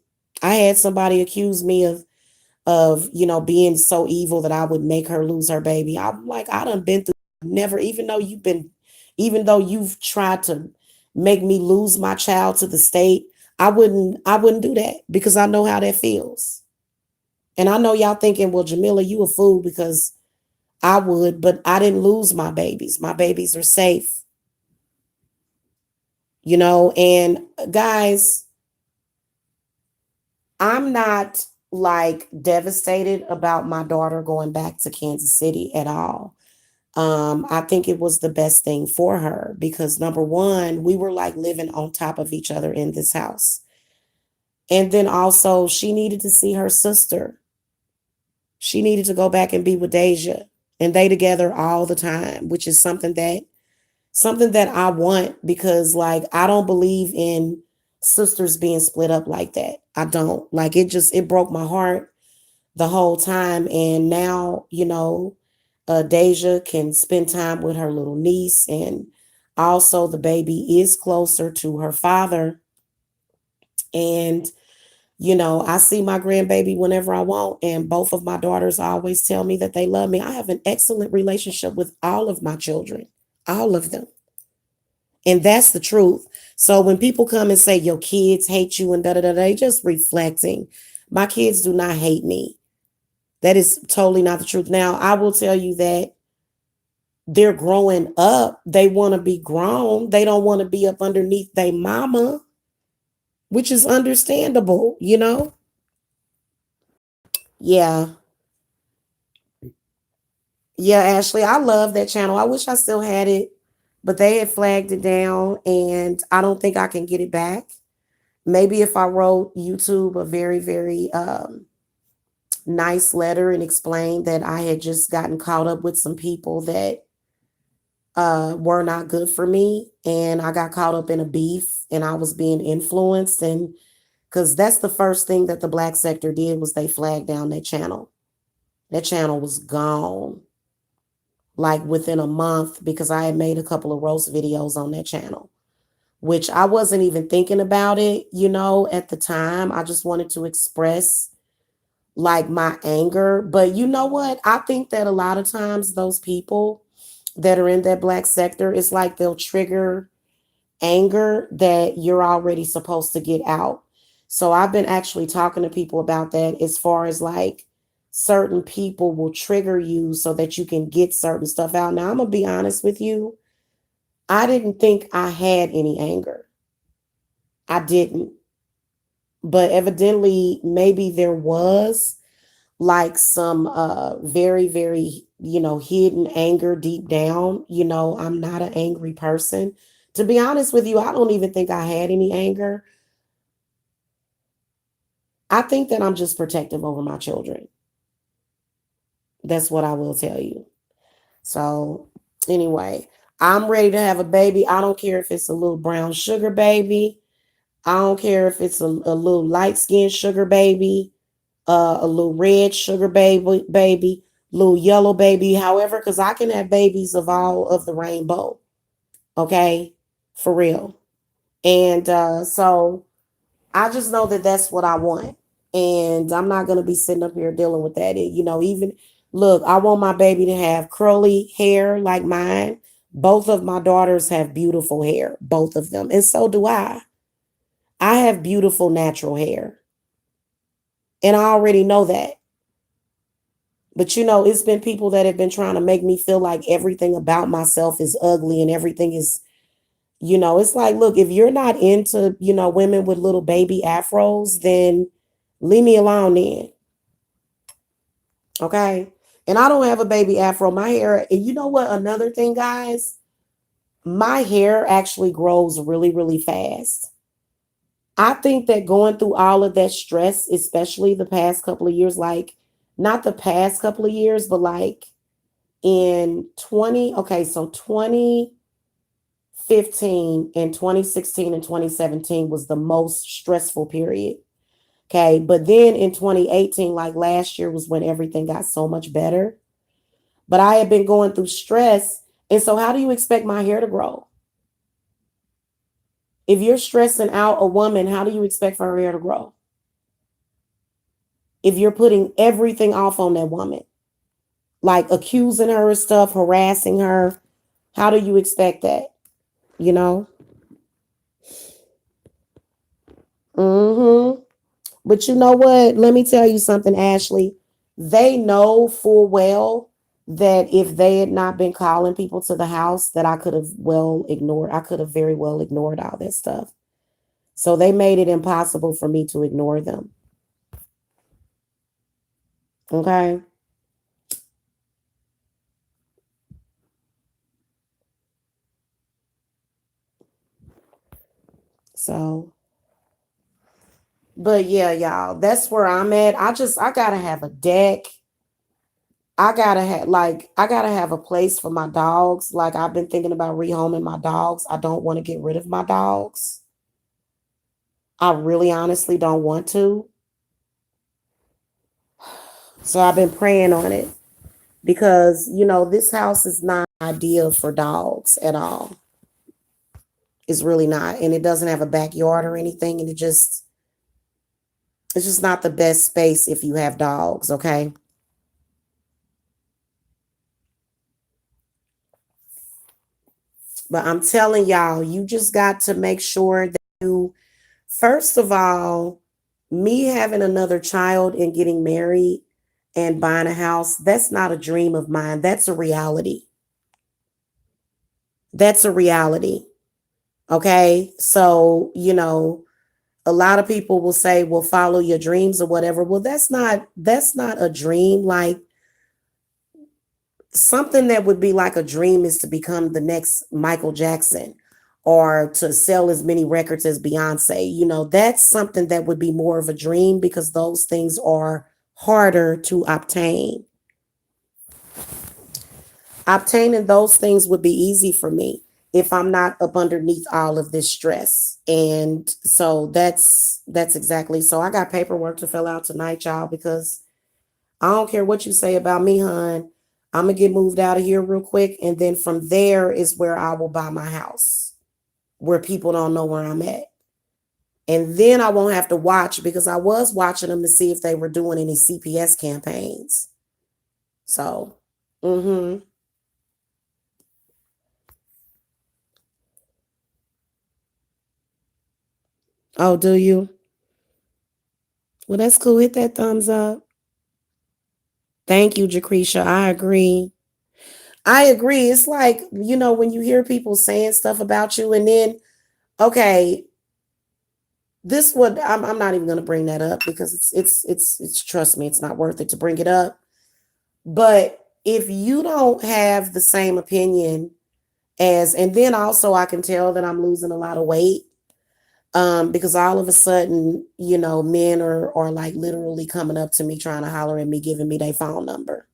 I had somebody accuse me of being so evil that I would make her lose her baby. I'm like, I done been through never, even though you've tried to make me lose my child to the state, I wouldn't do that because I know how that feels. And I know y'all thinking, well, Jamila, you a fool because I would, but I didn't lose my babies. My babies are safe, and guys, I'm not like devastated about my daughter going back to Kansas City at all. I think it was the best thing for her because number one, we were like living on top of each other in this house. And then also she needed to see her sister. She needed to go back and be with Deja. And they together all the time, which is something that I want because like I don't believe in sisters being split up like that. I don't. Like it broke my heart the whole time. And now, Deja can spend time with her little niece. And also, the baby is closer to her father. And, I see my grandbaby whenever I want. And both of my daughters always tell me that they love me. I have an excellent relationship with all of my children, all of them. And that's the truth. So when people come and say your kids hate you and da da da, they just reflecting. My kids do not hate me. That is totally not the truth. Now, I will tell you that they're growing up. They want to be grown. They don't want to be up underneath their mama, which is understandable. Yeah. Yeah, Ashley, I love that channel. I wish I still had it, but they had flagged it down and I don't think I can get it back. Maybe if I wrote YouTube a very, very nice letter and explained that I had just gotten caught up with some people that were not good for me and I got caught up in a beef and I was being influenced, and because that's the first thing that the black sector did was they flagged down that channel. That channel was gone like within a month because I had made a couple of roast videos on that channel, which I wasn't even thinking about it, at the time. I just wanted to express like my anger. But you know what? I think that a lot of times those people that are in that black sector, it's like they'll trigger anger that you're already supposed to get out. So I've been actually talking to people about that as far as like certain people will trigger you so that you can get certain stuff out. Now, I'm going to be honest with you. I didn't think I had any anger. I didn't. But evidently, maybe there was like some very, very, hidden anger deep down. I'm not an angry person. To be honest with you, I don't even think I had any anger. I think that I'm just protective over my children. That's what I will tell you. So, anyway, I'm ready to have a baby. I don't care if it's a little brown sugar baby. I don't care if it's a little light skinned sugar baby, a little red sugar baby, little yellow baby, however, because I can have babies of all of the rainbow. Okay, for real. And so I just know that that's what I want. And I'm not going to be sitting up here dealing with that. Even look, I want my baby to have curly hair like mine. Both of my daughters have beautiful hair, both of them. And so do I. I have beautiful natural hair. And I already know that. But it's been people that have been trying to make me feel like everything about myself is ugly and everything is, it's like, look, if you're not into, women with little baby afros, then leave me alone then. Okay. And I don't have a baby afro. My hair, and you know what? Another thing, guys, my hair actually grows really, really fast. I think that going through all of that stress, especially the past couple of years, like not the past couple of years, but like in 20, okay, so 2015 and 2016 and 2017 was the most stressful period. Okay. But then in 2018, like last year, was when everything got so much better. But I had been going through stress. And so, how do you expect my hair to grow? If you're stressing out a woman, how do you expect for her hair to grow? If you're putting everything off on that woman, like accusing her of stuff, harassing her, how do you expect that? You know? Mm-hmm. But you know what? Let me tell you something, Ashley. They know full well that if they had not been calling people to the house, that I could have I could have very well ignored all that stuff. So they made it impossible for me to ignore them. Okay. So, but yeah, y'all, that's where I'm at. I gotta have a deck. I gotta have a place for my dogs. Like I've been thinking about rehoming my dogs. I don't want to get rid of my dogs. I really honestly don't want to. So I've been praying on it because, this house is not ideal for dogs at all. It's really not. And it doesn't have a backyard or anything. And it's just not the best space if you have dogs, okay? But I'm telling y'all, you just got to make sure that first of all, me having another child and getting married and buying a house, that's not a dream of mine. That's a reality. That's a reality. Okay. So, a lot of people will say, well, follow your dreams or whatever. Well, that's not a dream. Like something that would be like a dream is to become the next Michael Jackson or to sell as many records as Beyonce. That's something that would be more of a dream because those things are harder to obtain. Obtaining those things would be easy for me if I'm not up underneath all of this stress. And so that's exactly. So I got paperwork to fill out tonight, y'all, because I don't care what you say about me, hon. I'm gonna get moved out of here real quick, and then from there is where I will buy my house, where people don't know where I'm at. And then I won't have to watch because I was watching them to see if they were doing any CPS campaigns. So, mm-hmm. Oh, do you? Well, that's cool. Hit that thumbs up. Thank you, Jacretia. I agree. I agree. It's like, when you hear people saying stuff about you, and then, okay, this would I'm not even going to bring that up because it's trust me, it's not worth it to bring it up. But if you don't have the same opinion and then also I can tell that I'm losing a lot of weight because all of a sudden, men are like literally coming up to me trying to holler at me, giving me their phone number.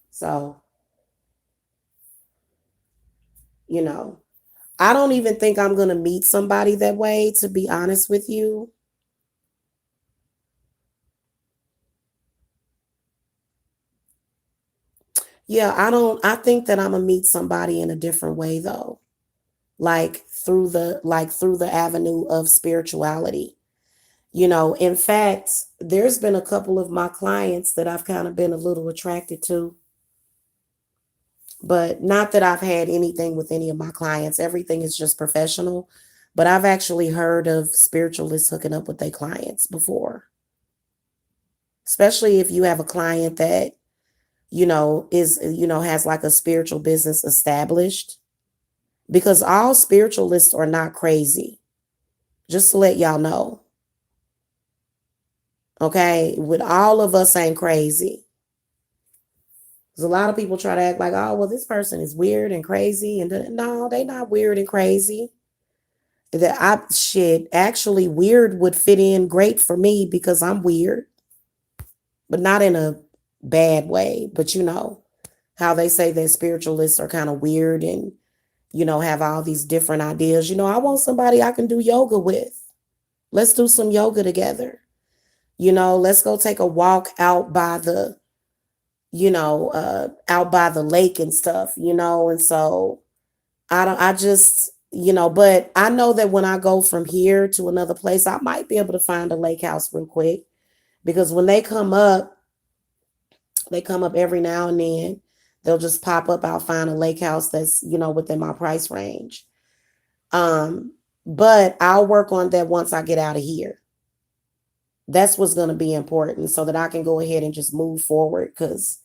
So, you know, I don't even think I'm going to meet somebody that way, to be honest with you. Yeah, I think that I'm gonna meet somebody in a different way though. Like through the avenue of spirituality. In fact, there's been a couple of my clients that I've kind of been a little attracted to, but not that I've had anything with any of my clients. Everything is just professional. But I've actually heard of spiritualists hooking up with their clients before, especially if you have a client that, has like a spiritual business established, because all spiritualists are not crazy. Just to let y'all know, okay? With all of us ain't crazy. There's a lot of people try to act like, oh, well, this person is weird and crazy. And no, they not weird and crazy. Actually, weird would fit in great for me because I'm weird, but not in a bad way. But how they say that spiritualists are kind of weird and, have all these different ideas. I want somebody I can do yoga with. Let's do some yoga together. Let's go take a walk out by the lake and stuff, and so I just, but I know that when I go from here to another place, I might be able to find a lake house real quick, because when they come up every now and then. They'll just pop up. I'll find a lake house that's, within my price range. Um, but I'll work on that once I get out of here. That's what's going to be important so that I can go ahead and just move forward. Because,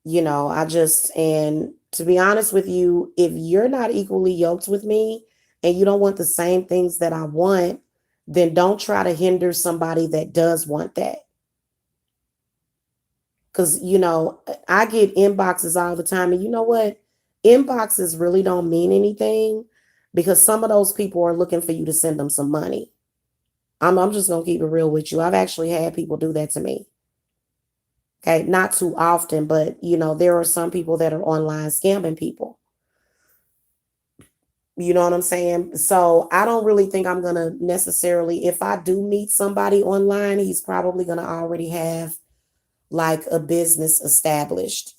and to be honest with you, if you're not equally yoked with me and you don't want the same things that I want, then don't try to hinder somebody that does want that. Because, I get inboxes all the time. And you know what? Inboxes really don't mean anything, because some of those people are looking for you to send them some money. I'm just going to keep it real with you. I've actually had people do that to me. Okay. Not too often, but, there are some people that are online scamming people. You know what I'm saying? So I don't really think I'm going to necessarily, if I do meet somebody online, he's probably going to already have like a business established.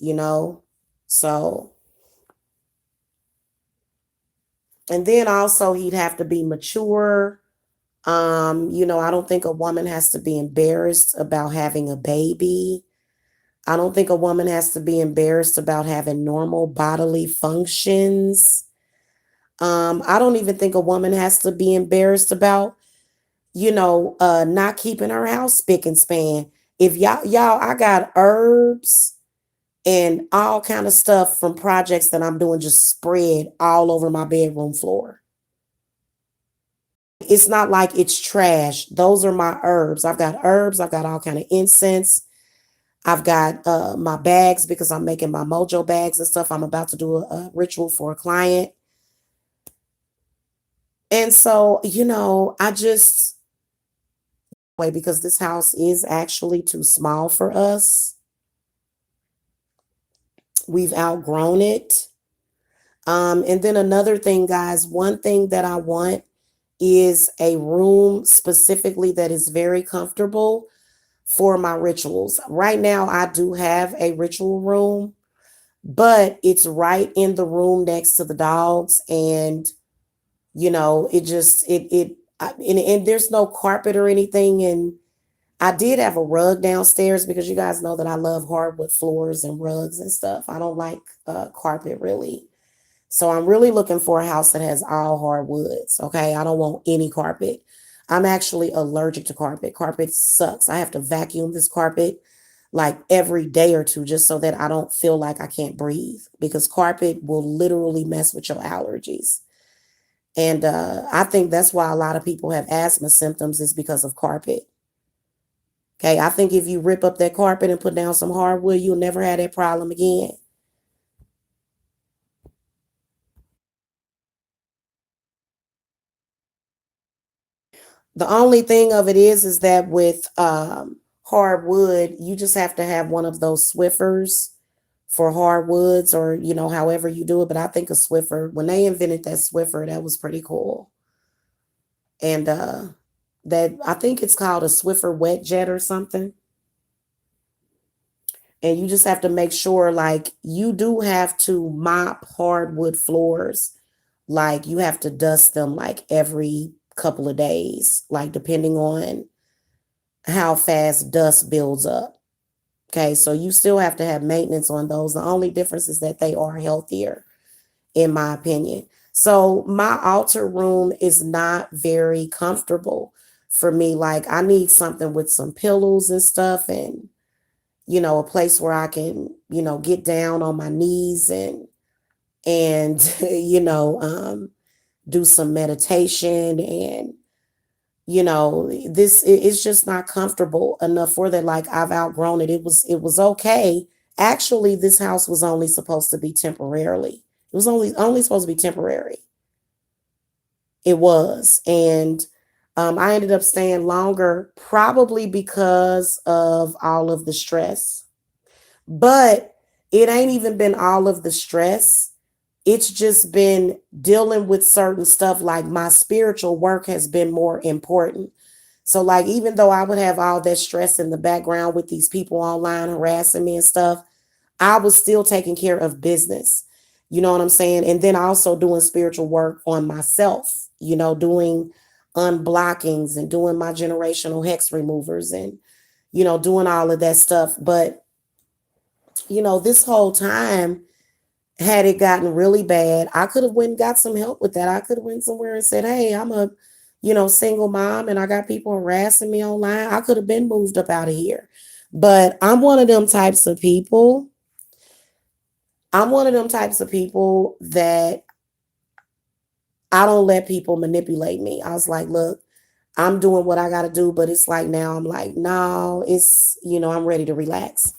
So, and then also he'd have to be mature. I don't think a woman has to be embarrassed about having a baby. I don't think a woman has to be embarrassed about having normal bodily functions. I don't even think a woman has to be embarrassed about, not keeping her house spick and span. If y'all, I got herbs and all kind of stuff from projects that I'm doing just spread all over my bedroom floor. It's not like it's trash. Those are my herbs. I've got herbs. I've got all kind of incense. I've got my bags because I'm making my mojo bags and stuff. I'm about to do a ritual for a client. And so, I just wait, because this house is actually too small for us. We've outgrown it. And then another thing, guys, one thing that I want is a room specifically that is very comfortable for my rituals. Right now, I do have a ritual room, but it's right in the room next to the dogs. And, it just, and there's no carpet or anything. And I did have a rug downstairs because you guys know that I love hardwood floors and rugs and stuff. I don't like carpet really. So I'm really looking for a house that has all hardwoods. Okay. I don't want any carpet. I'm actually allergic to carpet. Carpet sucks. I have to vacuum this carpet like every day or two just so that I don't feel like I can't breathe, because carpet will literally mess with your allergies. And I think that's why a lot of people have asthma symptoms, is because of carpet. Okay. I think if you rip up that carpet and put down some hardwood, you'll never have that problem again. The only thing of it is that with hardwood, you just have to have one of those Swiffers for hardwoods, or however you do it. But I think a Swiffer, when they invented that Swiffer, that was pretty cool. And that, I think it's called a Swiffer wet jet or something. And you just have to make sure, like, you do have to mop hardwood floors. Like, you have to dust them like every couple of days, like, depending on how fast dust builds up. Okay, so you still have to have maintenance on those. The only difference is that they are healthier, in my opinion. So my altar room is not very comfortable for me. Like, I need something with some pillows and stuff, and a place where I can, get down on my knees and do some meditation. And this it's just not comfortable enough for that. Like, I've outgrown it. It was okay. Actually, this house was only supposed to be temporarily. It was only supposed to be temporary. It was. And I ended up staying longer, probably because of all of the stress. But it ain't even been all of the stress. It's just been dealing with certain stuff. Like, my spiritual work has been more important. So, like, even though I would have all that stress in the background with these people online harassing me and stuff, I was still taking care of business. You know what I'm saying? And then also doing spiritual work on myself, doing unblockings and doing my generational hex removers and, doing all of that stuff. But, this whole time, had it gotten really bad, I could have went and got some help with that. I could have went somewhere and said, hey, I'm a, single mom and I got people harassing me online. I could have been moved up out of here. But I'm one of them types of people that I don't let people manipulate me. I was like, look, I'm doing what I got to do. But it's like, now I'm like, no, I'm ready to relax.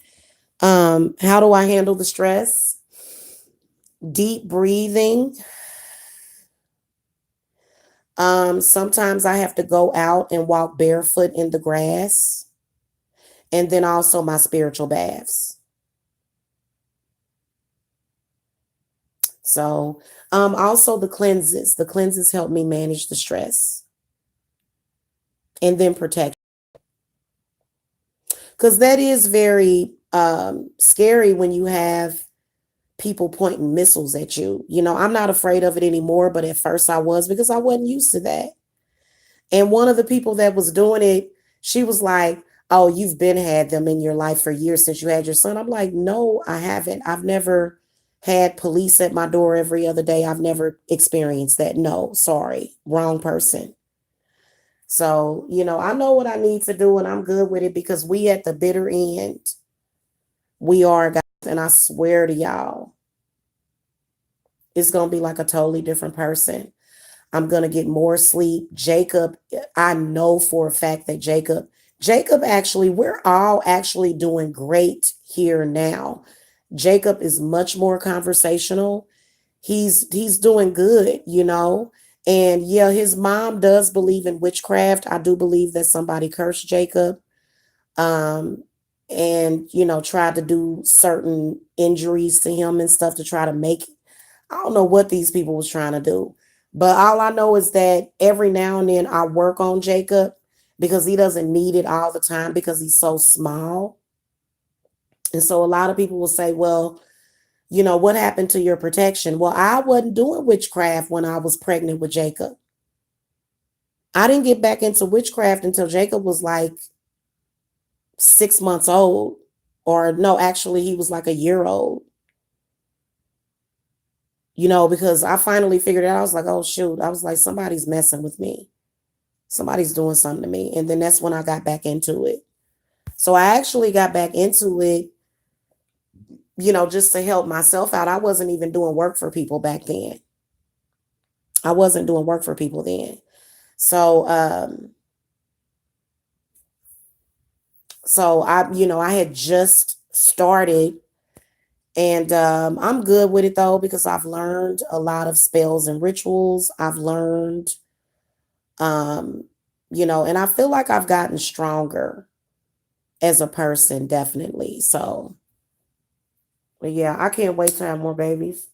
How do I handle the stress? Deep breathing. Sometimes I have to go out and walk barefoot in the grass. And then also my spiritual baths. So, also the cleanses. The cleanses help me manage the stress. And then protect. Because that is very scary when you have people pointing missiles at you. I'm not afraid of it anymore, but at first I was, because I wasn't used to that. And one of the people that was doing it, she was like, oh, you've been had them in your life for years since you had your son. I'm like, no, I haven't. I've never had police at my door every other day. I've never experienced that. No, sorry, wrong person. So, I know what I need to do and I'm good with it, because we at the bitter end, we are, guys. And I swear to y'all, it's going to be like a totally different person. I'm going to get more sleep. Jacob, I know for a fact that Jacob actually, we're all actually doing great here now. Jacob is much more conversational. He's doing good. And yeah, his mom does believe in witchcraft. I do believe that somebody cursed Jacob, um, and tried to do certain injuries to him and stuff to try to make. I don't know what these people was trying to do, but all I know is that every now and then I work on Jacob, because he doesn't need it all the time because he's so small. And so a lot of people will say, well, what happened to your protection? Well, I wasn't doing witchcraft when I was pregnant with Jacob. I didn't get back into witchcraft until Jacob was like 6 months old. Or no, actually, he was like a year old. Because I finally figured it out. I was like, oh, shoot. I was like, somebody's messing with me. Somebody's doing something to me. And then that's when I got back into it. So I actually got back into it, just to help myself out. I wasn't even doing work for people back then. I wasn't doing work for people then. So, I had just started, and I'm good with it though, because I've learned a lot of spells and rituals. I've learned, um, and I feel like I've gotten stronger as a person, definitely. So, but yeah, I can't wait to have more babies.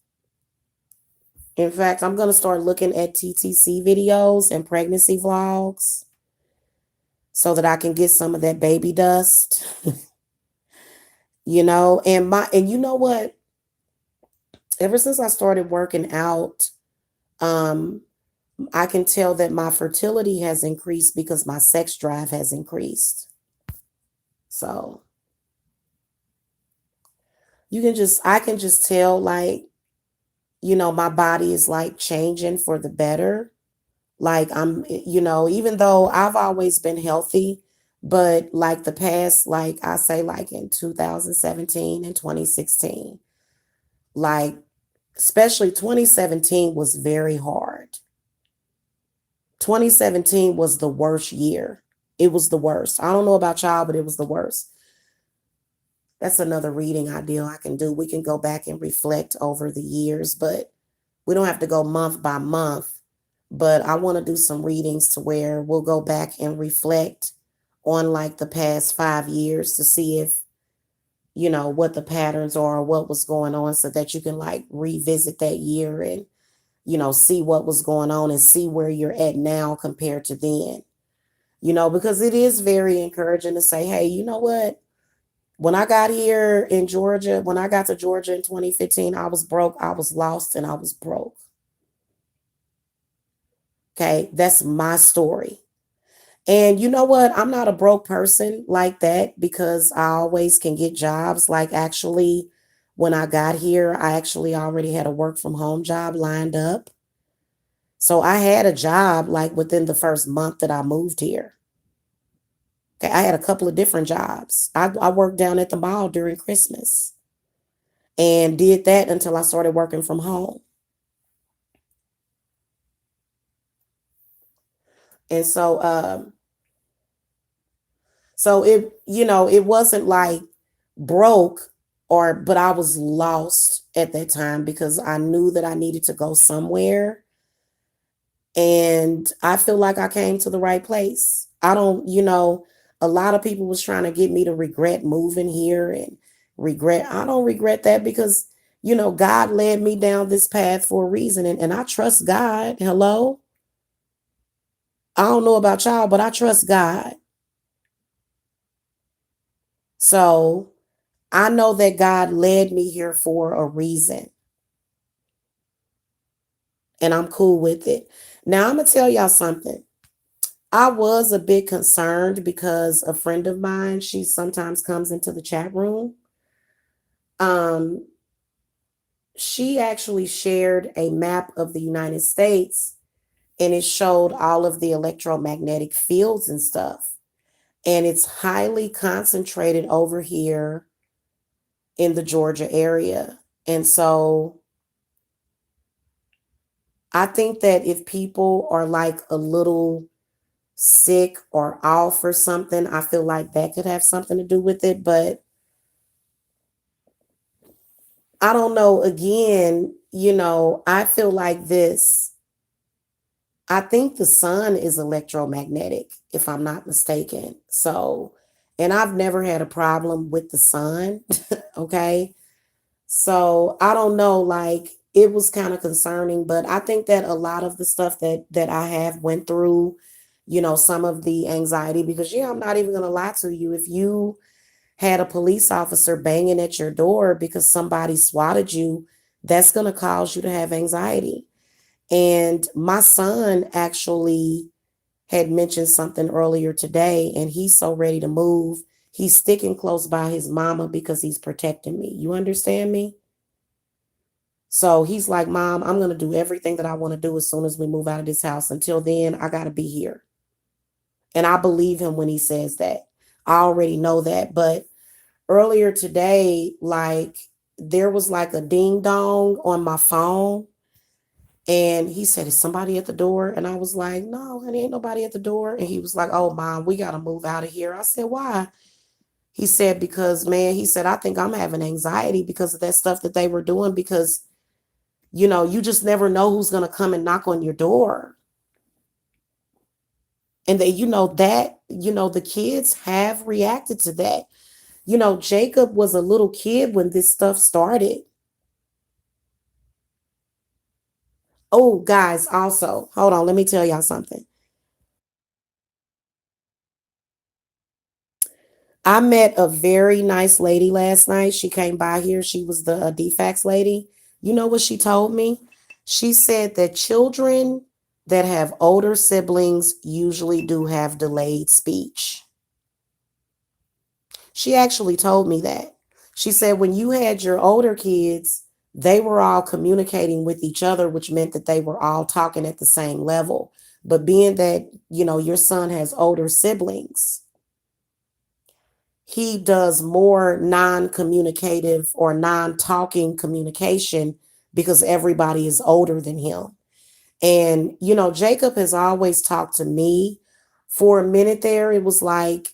In fact, I'm going to start looking at TTC videos and pregnancy vlogs so that I can get some of that baby dust. And you know what? Ever since I started working out, um, I can tell that my fertility has increased because my sex drive has increased. So I can just tell, like, my body is like changing for the better. Like even though I've always been healthy, but like the past, like I say, like in 2017 and 2016, like especially 2017 was very hard. 2017 was the worst year. It was the worst. I don't know about y'all, but it was the worst. That's another reading ideal I can do. We can go back and reflect over the years, but we don't have to go month by month. But I want to do some readings to where we'll go back and reflect on like the past 5 years to see if, what the patterns are, or what was going on, so that you can like revisit that year and, see what was going on and see where you're at now compared to then. Because it is very encouraging to say, hey, you know what? When I got here in Georgia, when I got to Georgia in 2015, I was broke, I was lost, and I was broke. Okay, that's my story. And you know what? I'm not a broke person like that because I always can get jobs. Like, actually, when I got here, I actually already had a work from home job lined up. So I had a job like within the first month that I moved here. Okay, I had a couple of different jobs. I worked down at the mall during Christmas and did that until I started working from home. And so it wasn't like broke, but I was lost at that time because I knew that I needed to go somewhere. And I feel like I came to the right place. I don't, a lot of people was trying to get me to regret moving here and I don't regret that because, God led me down this path for a reason. And I trust God. Hello. I don't know about y'all, but I trust God. So I know that God led me here for a reason, and I'm cool with it. Now, I'm going to tell y'all something. I was a bit concerned because a friend of mine, she sometimes comes into the chat room. Um, she actually shared a map of the United States, and it showed all of the electromagnetic fields and stuff. And it's highly concentrated over here in the Georgia area. And so I think that if people are like a little sick or off or something, I feel like that could have something to do with it. But I don't know. Again, I feel like this. I think the sun is electromagnetic, if I'm not mistaken. So, and I've never had a problem with the sun. Okay. So I don't know, like it was kind of concerning, but I think that a lot of the stuff that I have went through, some of the anxiety, because yeah, I'm not even gonna lie to you. If you had a police officer banging at your door because somebody swatted you, that's gonna cause you to have anxiety. And my son actually had mentioned something earlier today, and he's so ready to move. He's sticking close by his mama because he's protecting me. You understand me? So he's like, Mom, I'm going to do everything that I want to do as soon as we move out of this house. Until then, I got to be here. And I believe him when he says that. I already know that. But earlier today, like there was like a ding dong on my phone. And he said, Is somebody at the door? And I was like, No, honey, ain't nobody at the door. And he was like, Oh, Mom, we got to move out of here. I said, Why? He said, Because, man, he said, I think I'm having anxiety because of that stuff that they were doing because you just never know who's going to come and knock on your door. And the kids have reacted to that. Jacob was a little kid when this stuff started. Oh, guys, also, hold on, let me tell y'all something. I met a very nice lady last night. She came by here. She was the DFAX lady. You know what she told me? She said that children that have older siblings usually do have delayed speech. She actually told me that. She said when you had your older kids, they were all communicating with each other, which meant that they were all talking at the same level. But being that, your son has older siblings, he does more non-communicative or non-talking communication because everybody is older than him. And, Jacob has always talked to me. For a minute there, it was like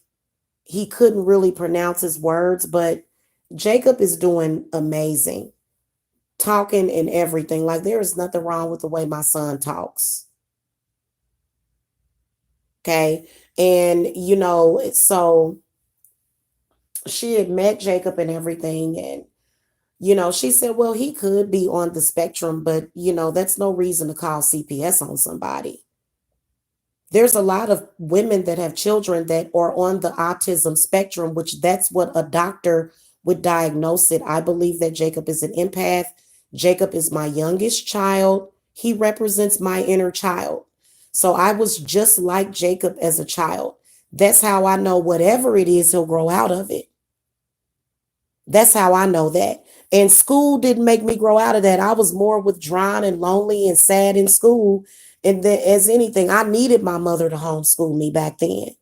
he couldn't really pronounce his words, but Jacob is doing amazing, talking and everything. Like there is nothing wrong with the way my son talks. Okay. And, so she had met Jacob and everything. And, she said, well, he could be on the spectrum, but, that's no reason to call CPS on somebody. There's a lot of women that have children that are on the autism spectrum, which that's what a doctor would diagnose it. I believe that Jacob is an empath. Jacob is my youngest child. He represents my inner child. So I was just like Jacob as a child. That's how I know whatever it is, he'll grow out of it. That's how I know that. And school didn't make me grow out of that. I was more withdrawn and lonely and sad in school. And then, as anything, I needed my mother to homeschool me back then.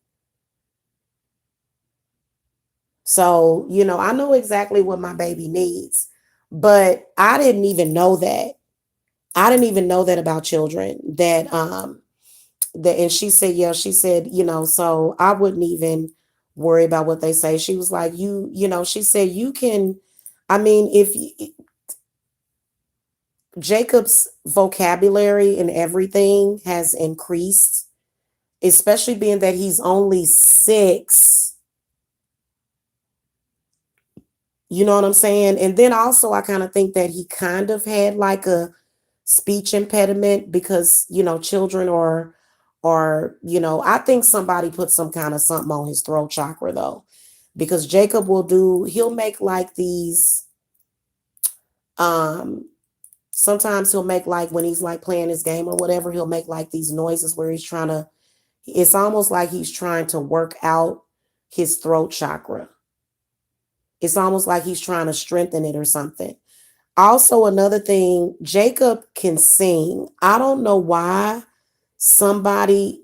So, I know exactly what my baby needs. But I didn't even know that. I didn't even know that about children. And she said, yeah, she said, so I wouldn't even worry about what they say. She was like, she said, you can, I mean, if Jacob's vocabulary and everything has increased, especially being that he's only 6. You know what I'm saying? And then also, I kind of think that he kind of had like a speech impediment because, children I think somebody put some kind of something on his throat chakra though, because Jacob he'll make like these, um, sometimes he'll make like when he's like playing his game or whatever, he'll make like these noises where it's almost like he's trying to work out his throat chakra. It's almost like he's trying to strengthen it or something. Also, another thing, Jacob can sing. I don't know why somebody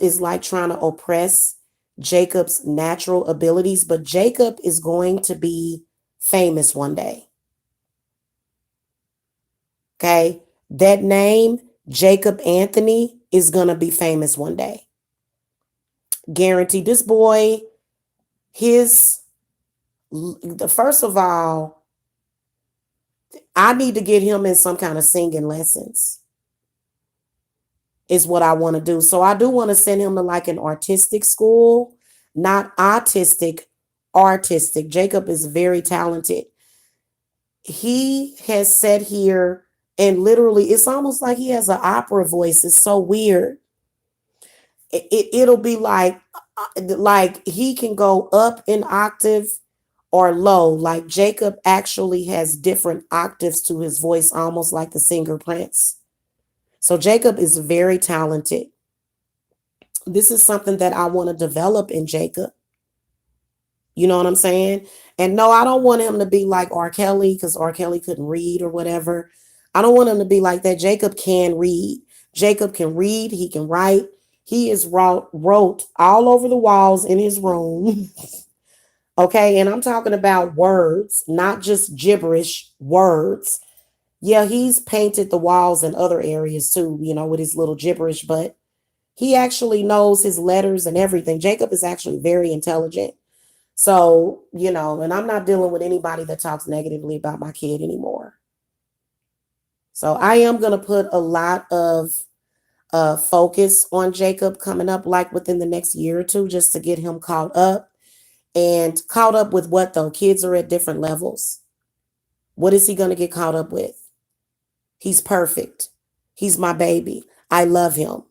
is like trying to oppress Jacob's natural abilities, but Jacob is going to be famous one day. Okay. That name, Jacob Anthony, is going to be famous one day. Guaranteed. This boy, first of all, I need to get him in some kind of singing lessons, is what I want to do. So I do want to send him to like an artistic school, not autistic, artistic. Jacob is very talented. He has sat here and literally, it's almost like he has an opera voice. It's so weird. It'll be like he can go up an octave or low. Like Jacob actually has different octaves to his voice, almost like the singer Prince. So Jacob is very talented. This is something that I want to develop in Jacob. You know what I'm saying? And no, I don't want him to be like R. Kelly because R. Kelly couldn't read or whatever. I don't want him to be like that. Jacob can read. Jacob can read. He can write. He is wrote all over the walls in his room. Okay. And I'm talking about words, not just gibberish words. Yeah, he's painted the walls in other areas too, with his little gibberish, but he actually knows his letters and everything. Jacob is actually very intelligent. So, and I'm not dealing with anybody that talks negatively about my kid anymore. So I am going to put a lot of focus on Jacob coming up, like within the next year or two, just to get him caught up. And caught up with what though? Kids are at different levels. What is he going to get caught up with? He's perfect. He's my baby. I love him.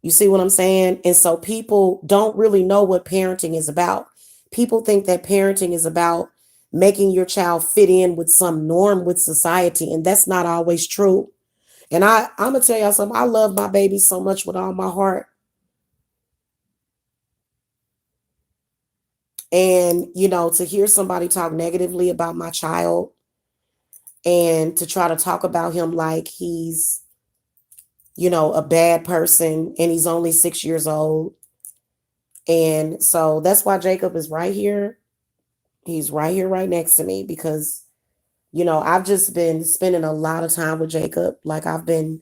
You see what I'm saying? And so people don't really know what parenting is about. people think that parenting is about making your child fit in with some norm with society, and that's not always true. And I'm gonna tell y'all something. I love my baby so much with all my heart. And to hear somebody talk negatively about my child and to try to talk about him like he's, a bad person and he's only 6 years old. And so that's why Jacob is right here. He's right here, right next to me, because, I've just been spending a lot of time with Jacob. Like, I've been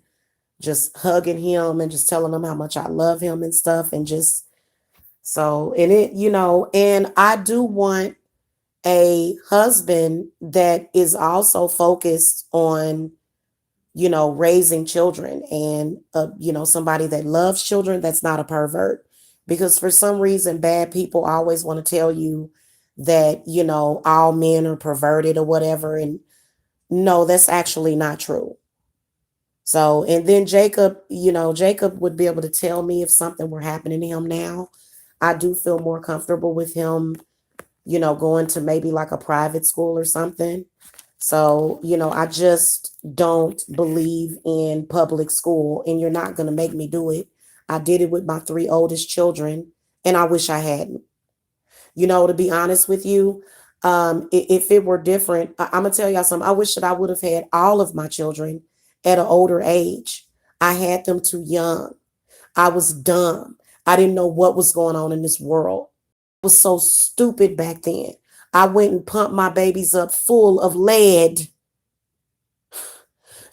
just hugging him and just telling him how much I love him and stuff. And just so, and and I do want a husband that is also focused on, raising children, and, somebody that loves children, that's not a pervert. Because for some reason, bad people always want to tell you that, all men are perverted or whatever. And no, that's actually not true. So, and then Jacob, Jacob would be able to tell me if something were happening to him now. I do feel more comfortable with him, going to maybe like a private school or something. So, I just don't believe in public school, and you're not going to make me do it. I did it with my three oldest children, and I wish I hadn't. To be honest with you, if it were different, I'm going to tell y'all something. I wish that I would have had all of my children at an older age. I had them too young. I was dumb. I didn't know what was going on in this world. I was so stupid back then. I went and pumped my babies up full of lead.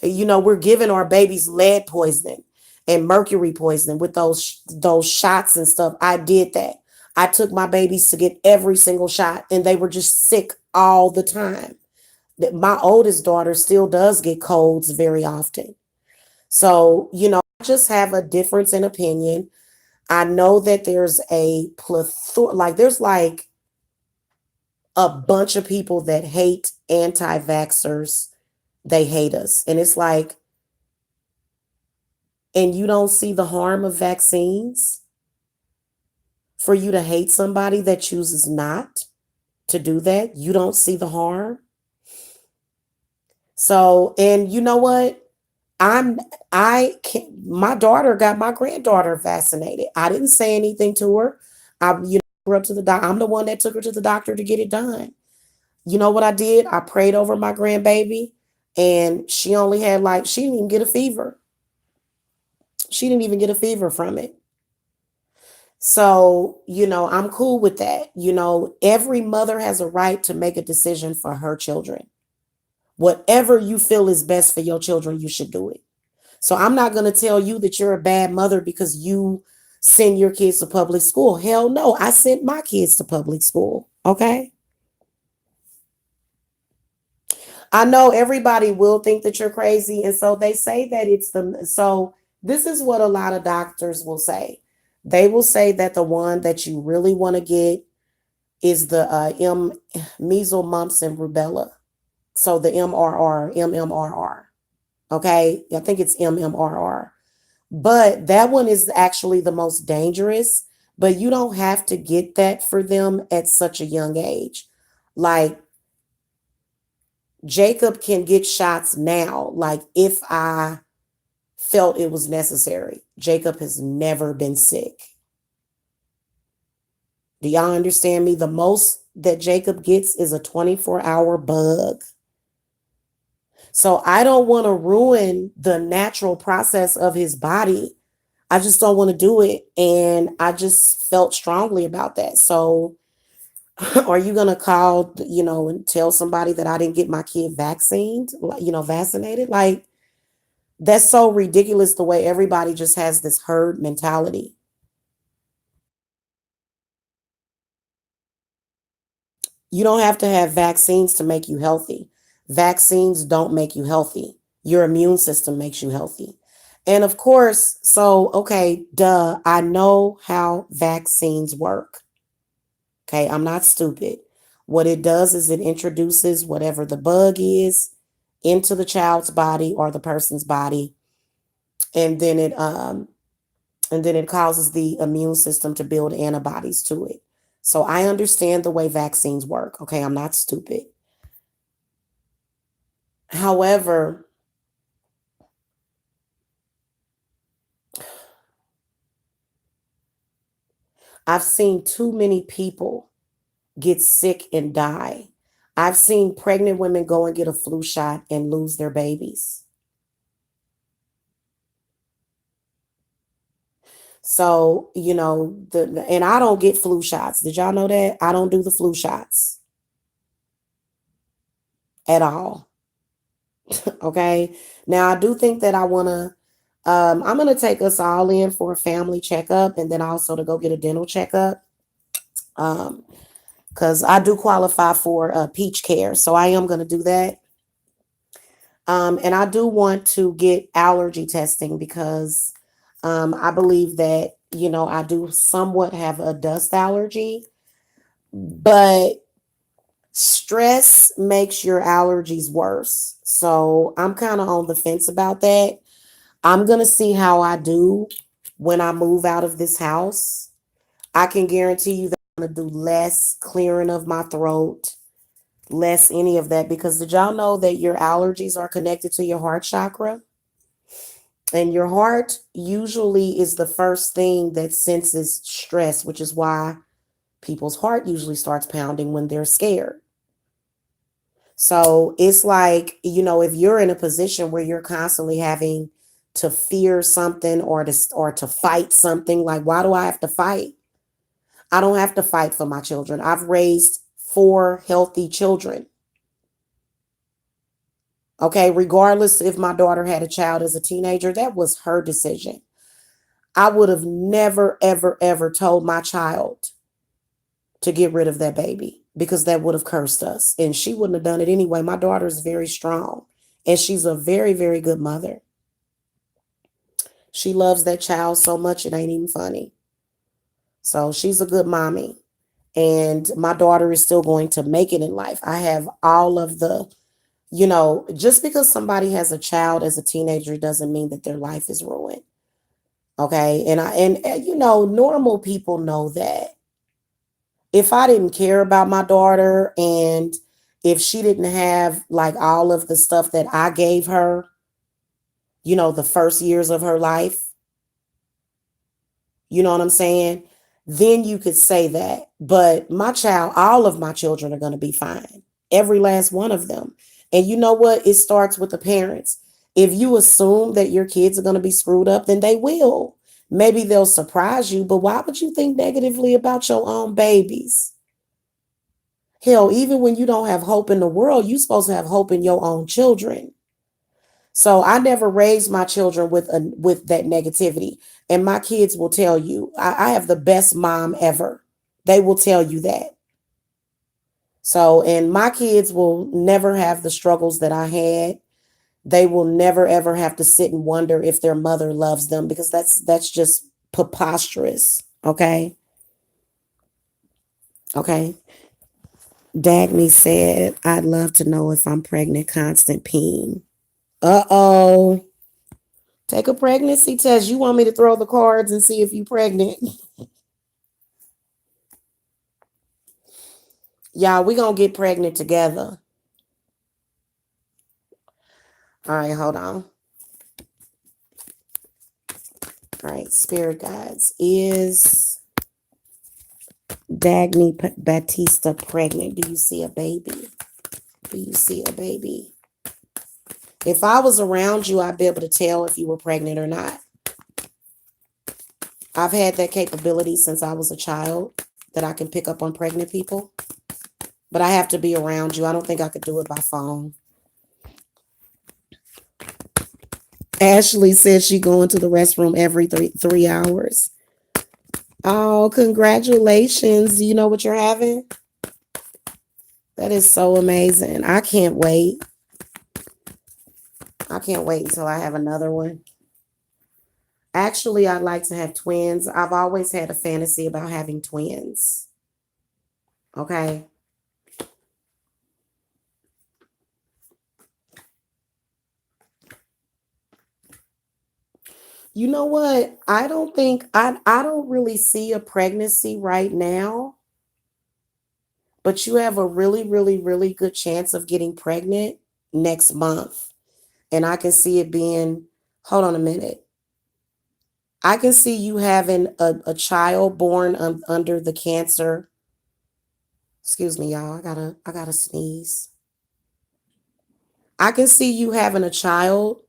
We're giving our babies lead poisoning and mercury poisoning with those shots and stuff. I did that. I took my babies to get every single shot, and they were just sick all the time. My oldest daughter still does get colds very often. So, I just have a difference in opinion. I know that there's a plethora, like there's like a bunch of people that hate anti-vaxxers. They hate us. And it's like, and you don't see the harm of vaccines for you to hate somebody that chooses not to do that. You don't see the harm. So, and you know what? I can my daughter got my granddaughter vaccinated. I didn't say anything to her. I, her up to the doctor. I'm the one that took her to the doctor to get it done. You know what I did? I prayed over my grandbaby, and she only had she didn't even get a fever. She didn't even get a fever from it. So, I'm cool with that. Every mother has a right to make a decision for her children. Whatever you feel is best for your children, you should do it. So I'm not going to tell you that you're a bad mother because you send your kids to public school. Hell no, I sent my kids to public school. Okay. I know everybody will think that you're crazy. And so they say that so this is what a lot of doctors will say. They will say that the one that you really want to get is the measles, mumps, and rubella. So the MMRR. Okay. I think it's MMRR. But that one is actually the most dangerous. But you don't have to get that for them at such a young age. Like, Jacob can get shots now, like if I felt it was necessary. Jacob has never been sick. Do y'all understand me? The most that Jacob gets is a 24-hour bug. So I don't want to ruin the natural process of his body. I just don't want to do it. And I just felt strongly about that. So are you going to call, and tell somebody that I didn't get my kid vaccinated? Like, that's so ridiculous the way everybody just has this herd mentality. You don't have to have vaccines to make you healthy. Vaccines don't make you healthy. Your immune system makes you healthy. And of course, so, okay, duh, I know how vaccines work. Okay, I'm not stupid. What it does is it introduces whatever the bug is into the child's body or the person's body, and then it causes the immune system to build antibodies to it. So I understand the way vaccines work. Okay, I'm not stupid. However, I've seen too many people get sick and die. I've seen pregnant women go and get a flu shot and lose their babies. So, and I don't get flu shots. Did y'all know that? I don't do the flu shots at all. Okay. Now, I do think that I'm going to take us all in for a family checkup and then also to go get a dental checkup. Because I do qualify for peach care. So I am going to do that. And I do want to get allergy testing because I believe that, I do somewhat have a dust allergy, but stress makes your allergies worse. So I'm kind of on the fence about that. I'm going to see how I do when I move out of this house. I can guarantee you that I'm going to do less clearing of my throat, less any of that, because did y'all know that your allergies are connected to your heart chakra? And your heart usually is the first thing that senses stress, which is why people's heart usually starts pounding when they're scared. So it's like, if you're in a position where you're constantly having to fear something or to fight something, like, why do I have to fight? I don't have to fight for my children. I've raised 4 healthy children. Okay, regardless if my daughter had a child as a teenager, that was her decision. I would have never, ever, ever told my child to get rid of that baby because that would have cursed us. And she wouldn't have done it anyway. My daughter is very strong and she's a very, very good mother. She loves that child so much, it ain't even funny. So she's a good mommy. And my daughter is still going to make it in life. I have all of just because somebody has a child as a teenager doesn't mean that their life is ruined. Okay. And normal people know that. If I didn't care about my daughter and if she didn't have like all of the stuff that I gave her, the first years of her life, you know what I'm saying? Then you could say that. But my child, all of my children are going to be fine. Every last one of them. And you know what? It starts with the parents. If you assume that your kids are going to be screwed up, then they will. Maybe they'll surprise you, but why would you think negatively about your own babies? Hell, even when you don't have hope in the world, you're supposed to have hope in your own children. So I never raised my children with that negativity. And my kids will tell you, I have the best mom ever. They will tell you that. So, and my kids will never have the struggles that I had. They will never ever have to sit and wonder if their mother loves them because that's just preposterous. Okay. Okay. Dagny said, I'd love to know if I'm pregnant, constant peeing. Uh-oh. Take a pregnancy test. You want me to throw the cards and see if you're pregnant? Y'all, we gonna get pregnant together. All right, hold on. All right, spirit guides. Is Dagny Batista pregnant? Do you see a baby? Do you see a baby? If I was around you, I'd be able to tell if you were pregnant or not. I've had that capability since I was a child that I can pick up on pregnant people. But I have to be around you. I don't think I could do it by phone. Ashley says she going to the restroom every three hours. Oh, congratulations. Do you know what you're having? That is so amazing. I can't wait. I can't wait until I have another one. Actually, I'd like to have twins. I've always had a fantasy about having twins. Okay. You know what? I don't really see a pregnancy right now. but you have a really, really, really good chance of getting pregnant next month. And I can see it being, hold on a minute. I can see you having a child born under the cancer. Excuse me, y'all. I gotta sneeze. I can see you having a child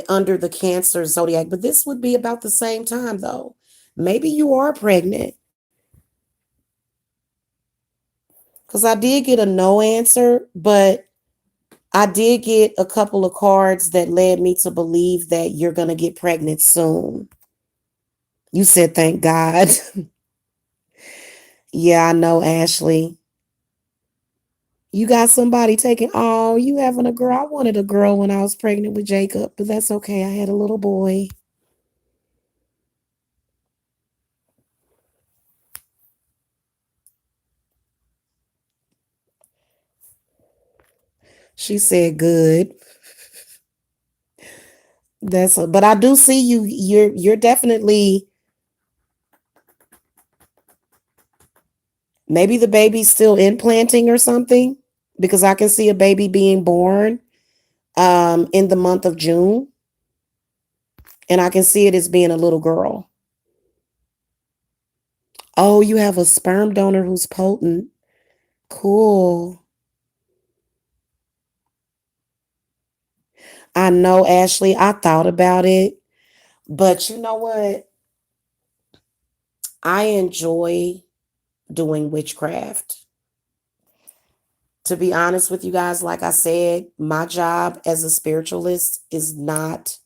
under the cancer zodiac, but this would be about the same time though. Maybe you are pregnant. Because I did get a no answer, but I did get a couple of cards that led me to believe that you're going to get pregnant soon. You said, thank God. Yeah, I know, Ashley. You got somebody taking, oh, you having a girl. I wanted a girl when I was pregnant with Jacob, but that's okay. I had a little boy. She said, good. But I do see you. You're definitely, maybe the baby's still implanting or something, because I can see a baby being born in the month of June, and I can see it as being a little girl. Oh, you have a sperm donor who's potent. Cool. I know, Ashley. I thought about it, but you know what? I enjoy doing witchcraft. To be honest with you guys, like I said, my job as a spiritualist is not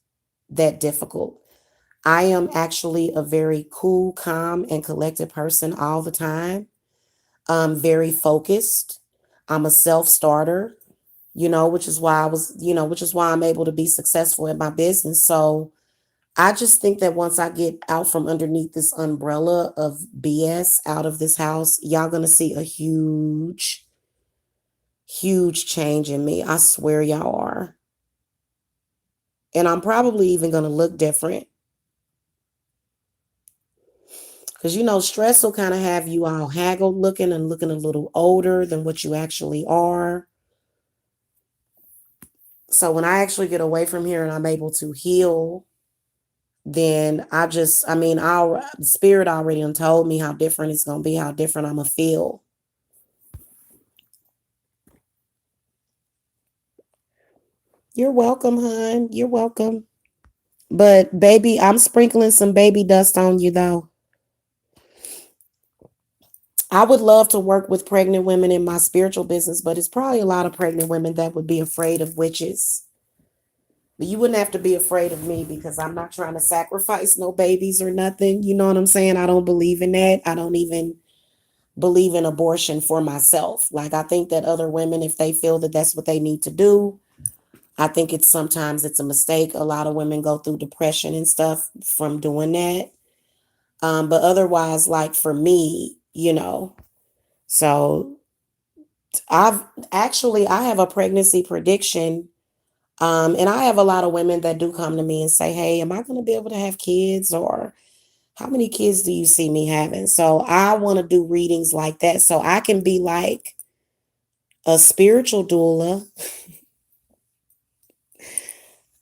that difficult. I am actually a very cool, calm, and collected person all the time. I'm very focused. I'm a self starter, which is why which is why I'm able to be successful in my business. So I just think that once I get out from underneath this umbrella of BS out of this house, y'all gonna see a huge, huge change in me. I swear y'all are. And I'm probably even gonna look different. Because stress will kind of have you all haggled looking and looking a little older than what you actually are. So when I actually get away from here and I'm able to heal, then our spirit already done told me how different it's gonna be, how different I'm gonna feel. You're welcome, hon. You're welcome. But baby, I'm sprinkling some baby dust on you though. I would love to work with pregnant women in my spiritual business, but it's probably a lot of pregnant women that would be afraid of witches. But you wouldn't have to be afraid of me because I'm not trying to sacrifice no babies or nothing. You know what I'm saying? I don't believe in that. I don't even believe in abortion for myself. Like, I think that other women, if they feel that that's what they need to do, I think sometimes it's a mistake. A lot of women go through depression and stuff from doing that. But otherwise, like for me, so I have a pregnancy prediction. And I have a lot of women that do come to me and say, hey, am I going to be able to have kids, or how many kids do you see me having? So I want to do readings like that so I can be like a spiritual doula,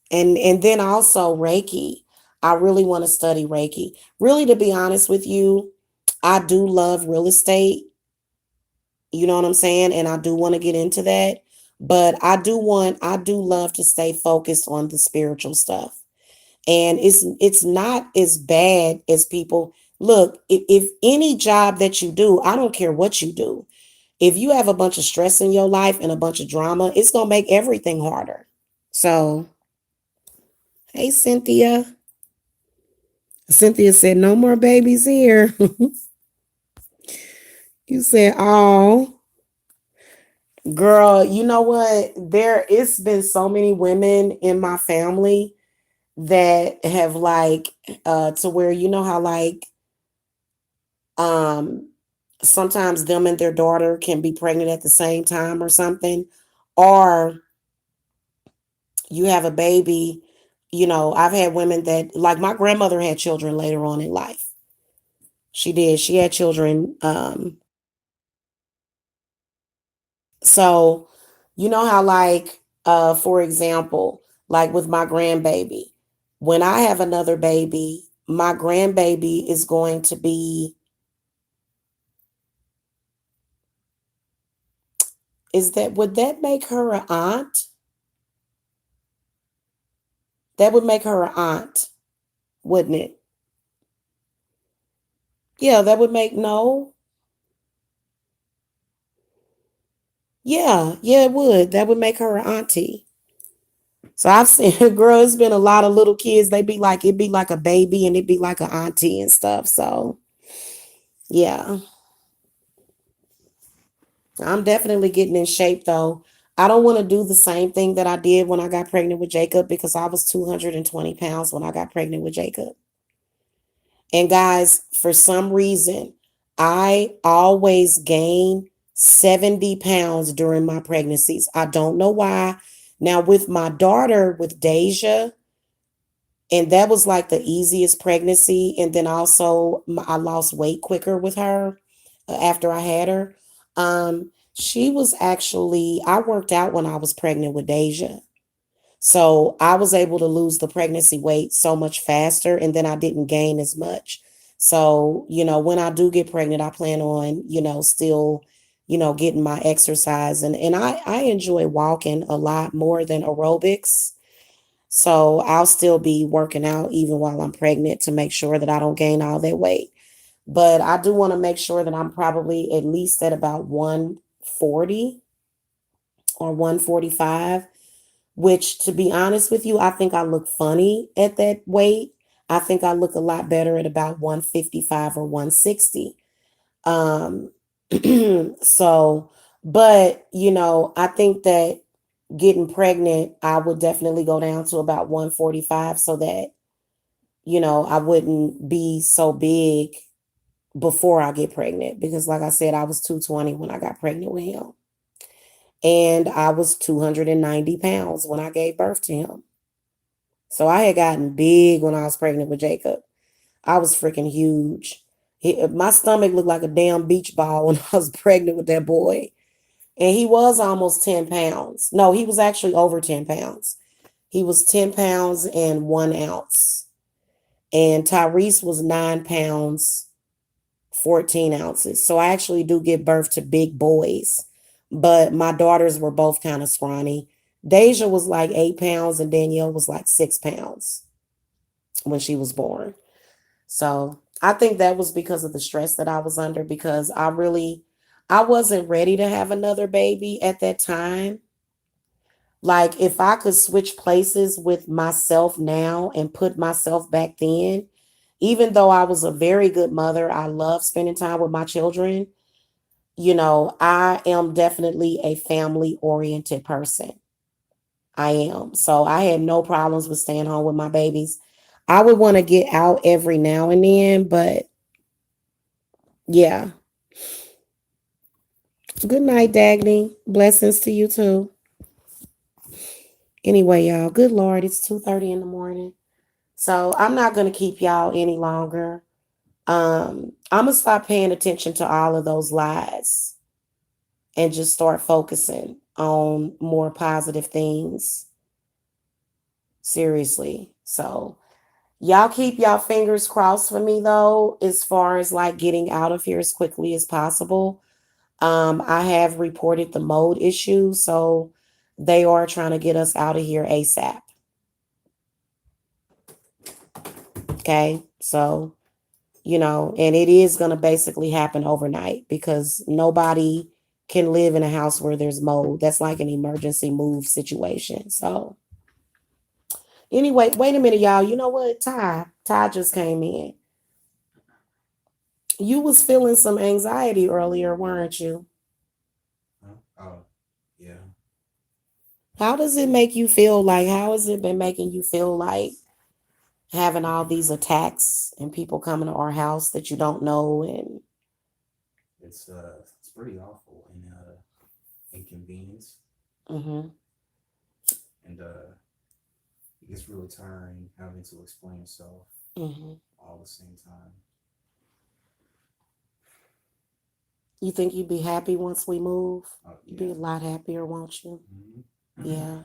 and then also Reiki. I really want to study Reiki. Really, to be honest with you, I do love real estate. You know what I'm saying? And I do want to get into that. But I do love to stay focused on the spiritual stuff. And it's not as bad as people look. If any job that you do, I don't care what you do. If you have a bunch of stress in your life and a bunch of drama, it's going to make everything harder. So, hey, Cynthia. Cynthia said, no more babies here. You said, oh, girl, you know what? It's been so many women in my family that have like, to where, how like, um, sometimes them and their daughter can be pregnant at the same time or something, or you have a baby. I've had women that, like, my grandmother had children later on in life. She did. She had children So, you know how like for example, like with my grandbaby, when I have another baby, my grandbaby is going to be is that would that make her an aunt? That would make her an aunt, wouldn't it? Yeah, that would make no. Yeah, yeah, it would. That would make her an auntie. So I've seen, girl, it's been a lot of little kids. They be like, it'd be like a baby and it'd be like an auntie and stuff. So yeah, I'm definitely getting in shape though. I don't want to do the same thing that I did when I got pregnant with Jacob because I was 220 pounds when I got pregnant with Jacob. And guys, for some reason, I always gain 70 pounds during my pregnancies. I don't know why. Now, with my daughter, with Deja, and that was like the easiest pregnancy. And then also, I lost weight quicker with her after I had her. She was actually, I worked out when I was pregnant with Deja. So I was able to lose the pregnancy weight so much faster, and then I didn't gain as much. So, when I do get pregnant, I plan on, still, getting my exercise. And I enjoy walking a lot more than aerobics. So I'll still be working out even while I'm pregnant to make sure that I don't gain all that weight. But I do want to make sure that I'm probably at least at about 140 or 145, which to be honest with you, I think I look funny at that weight. I think I look a lot better at about 155 or 160. Um, so, but I think that getting pregnant, I would definitely go down to about 145 so that, I wouldn't be so big before I get pregnant. Because, like I said, I was 220 when I got pregnant with him. And I was 290 pounds when I gave birth to him. So I had gotten big when I was pregnant with Jacob. I was freaking huge. My stomach looked like a damn beach ball when I was pregnant with that boy. And he was almost 10 pounds. No, he was actually over 10 pounds. He was 10 pounds and 1 ounce. And Tyrese was 9 pounds, 14 ounces. So I actually do give birth to big boys. But my daughters were both kind of scrawny. Deja was like 8 pounds and Danielle was like 6 pounds when she was born. So I think that was because of the stress that I was under because I wasn't ready to have another baby at that time. Like if I could switch places with myself now and put myself back then, even though I was a very good mother, I love spending time with my children. I am definitely a family oriented person. I am. So I had no problems with staying home with my babies. I would want to get out every now and then, but yeah. Good night, Dagny. Blessings to you too. Anyway, y'all, good Lord, it's 2:30 in the morning. So I'm not gonna keep y'all any longer. I'm gonna stop paying attention to all of those lies and just start focusing on more positive things. Seriously. So y'all keep y'all fingers crossed for me though, as far as like getting out of here as quickly as possible. I have reported the mold issue, so they are trying to get us out of here ASAP. Okay. So, and it is going to basically happen overnight because nobody can live in a house where there's mold. That's like an emergency move situation. So, anyway, wait a minute, y'all. You know what? Ty just came in. You was feeling some anxiety earlier, weren't you? Oh, yeah. How does it make you feel? Like, how has it been making you feel like having all these attacks and people coming to our house that you don't know? And It's pretty awful and inconvenience, mm-hmm, and it gets really tiring having to explain yourself mm-hmm. all the same time. You think you'd be happy once we move? You'd be Yeah. a lot happier, won't you? Mm-hmm. Yeah.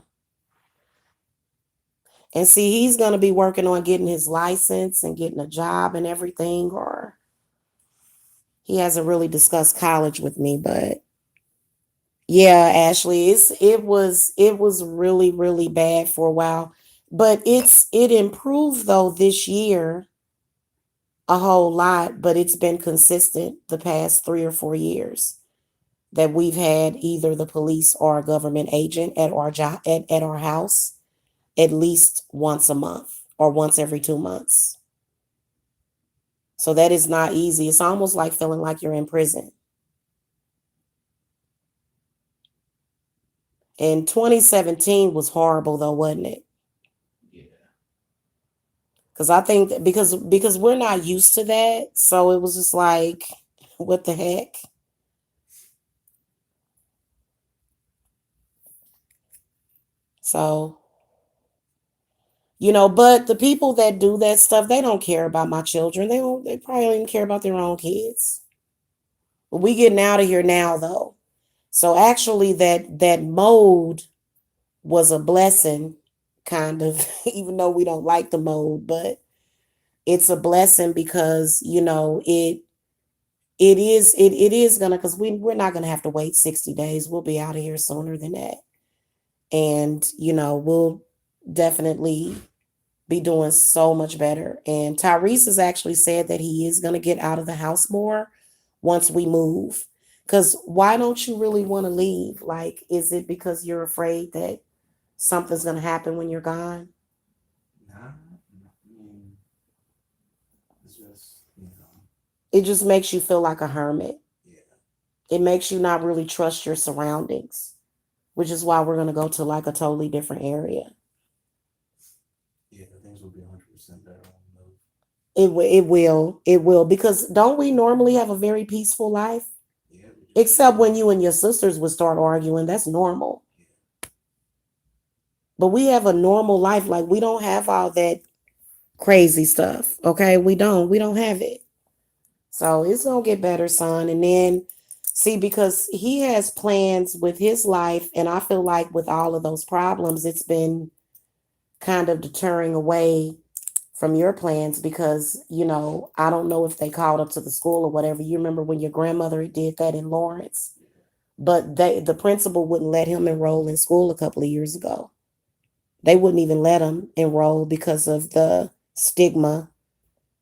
And see, he's going to be working on getting his license and getting a job and everything, or he hasn't really discussed college with me, but yeah, Ashley, it was really really bad for a while, but it improved though this year a whole lot, but it's been consistent the past 3 or 4 years that we've had either the police or a government agent at our job at our house at least once a month or once every 2 months. So that is not easy. It's almost like feeling like you're in prison. And 2017 was horrible though, wasn't it? Yeah. Because I think that because we're not used to that, so it was just like, what the heck? So but the people that do that stuff, they don't care about my children. They don't. They probably don't even care about their own kids. But we getting out of here now, though. So actually, that mode was a blessing, kind of, even though we don't like the mode, but it's a blessing because it is gonna because we're not gonna have to wait 60 days. We'll be out of here sooner than that, and we'll definitely be doing so much better. And Tyrese has actually said that he is gonna get out of the house more once we move. Because why don't you really want to leave? Like, is it because you're afraid that something's gonna happen when you're gone? Nah, I mean, it's just, It just makes you feel like a hermit. yeah, It makes you not really trust your surroundings, which is why we're gonna go to like a totally different area. yeah, things will be 100% better on the move. It will because don't we normally have a very peaceful life? Yeah, we do. Except when you and your sisters would start arguing, that's normal. Yeah, But we have a normal life. Like we don't have all that crazy stuff. Okay, we don't have it. So it's gonna get better, son. And then see, because he has plans with his life, and I feel like with all of those problems, it's been kind of deterring away from your plans because I don't know if they called up to the school or whatever. You remember when your grandmother did that in Lawrence, but the principal wouldn't let him enroll in school a couple of years ago. They wouldn't even let him enroll because of the stigma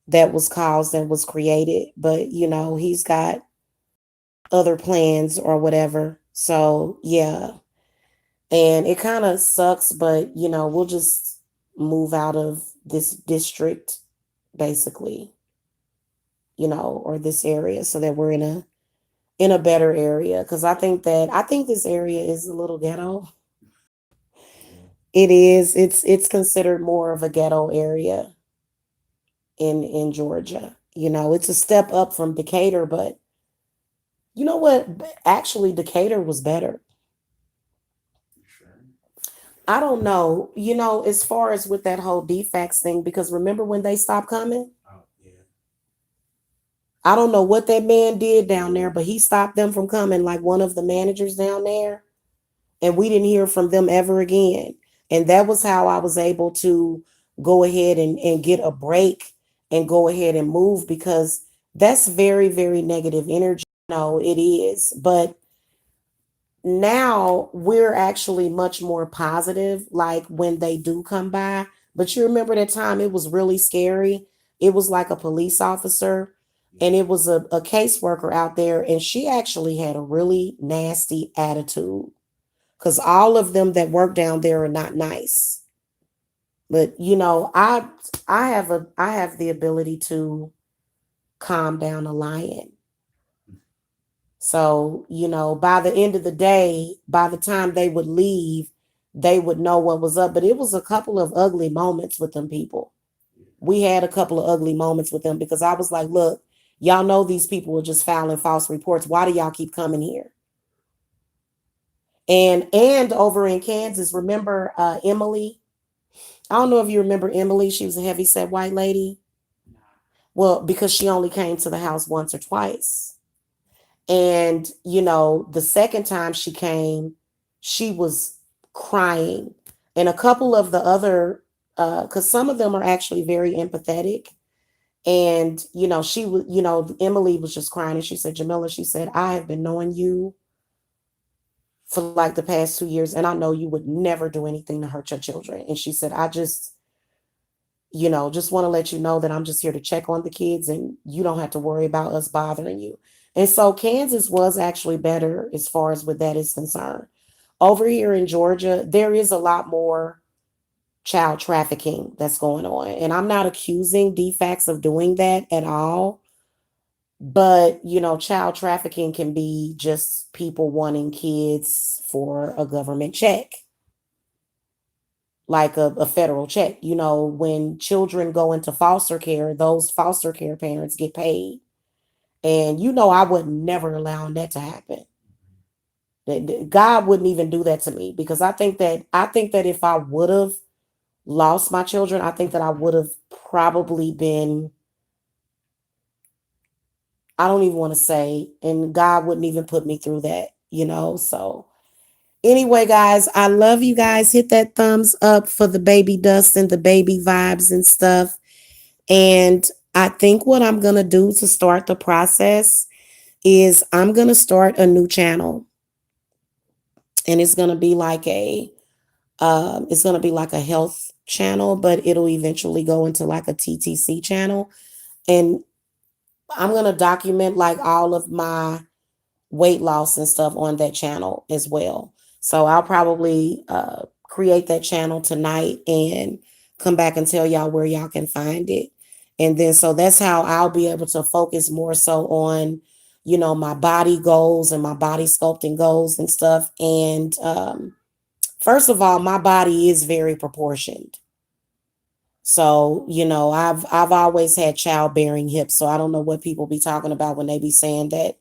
that was caused and was created. But he's got other plans or whatever. So yeah, and it kind of sucks, but we'll just move out of this district basically, or this area so that we're in a better area because I think this area is a little ghetto. yeah, It is. It's considered more of a ghetto area in Georgia. It's a step up from Decatur, but you know what? Actually, Decatur was better. you sure? I don't know, as far as with that whole defects thing, because remember when they stopped coming? Oh, yeah, I don't know what that man did down there, but he stopped them from coming, like one of the managers down there, and we didn't hear from them ever again. And that was how I was able to go ahead and get a break and go ahead and move because that's very, very negative energy. No, it is. But now we're actually much more positive, like when they do come by. But you remember that time it was really scary? It was like a police officer and yeah, it was a caseworker out there, and she actually had a really nasty attitude because all of them that work down there are not nice. But I have the ability to calm down a lion. So, by the end of the day, by the time they would leave, they would know what was up. But it was a couple of ugly moments with them people. yeah, We had a couple of ugly moments with them because I was like, look, y'all know these people are just filing false reports. Why do y'all keep coming here? And over in Kansas, remember Emily? I don't know if you remember Emily. She was a heavy set white lady. nah, Well, because she only came to the house once or twice. And, the second time she came, she was crying. And a couple of the other, because some of them are actually very empathetic. And, she was, Emily was just crying and she said, Jamila, she said, I have been knowing you for like the past 2 years and I know you would never do anything to hurt your children. And she said, I just want to let you know that I'm just here to check on the kids and you don't have to worry about us bothering you. And so Kansas was actually better as far as what that is concerned. Over here in Georgia, there is a lot more child trafficking that's going on. And I'm not accusing DFACS of doing that at all. But, child trafficking can be just people wanting kids for a government check, like a federal check. When children go into foster care, those foster care parents get paid. And I would never allow that to happen. God wouldn't even do that to me because I think that if I would have lost my children, I think that I would have probably been, I don't even want to say, and God wouldn't even put me through that. So anyway, guys, I love you guys. Hit that thumbs up for the baby dust and the baby vibes and stuff. And I think what I'm going to do to start the process is I'm going to start a new channel. And it's going to be like a health channel, but it'll eventually go into like a TTC channel. And I'm going to document like all of my weight loss and stuff on that channel as well. So I'll probably create that channel tonight and come back and tell y'all where y'all can find it. And then so that's how I'll be able to focus more so on, my body goals and my body sculpting goals and stuff. And first of all, my body is very proportioned. So, I've always had childbearing hips. So I don't know what people be talking about when they be saying that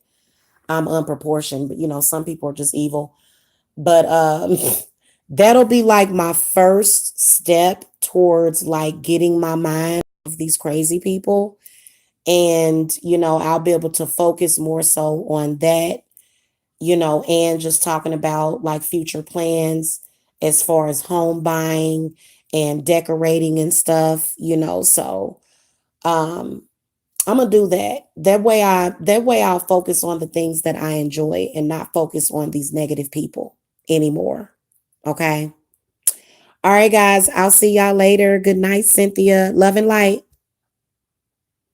I'm unproportioned, but some people are just evil. But that'll be like my first step towards like getting my mind of these crazy people. And, I'll be able to focus more so on that, and just talking about like future plans as far as home buying and decorating and stuff. So um I'm gonna do that. That way I'll focus on the things that I enjoy and not focus on these negative people anymore. Okay. All right, guys. I'll see y'all later. Good night, Cynthia. Love and light.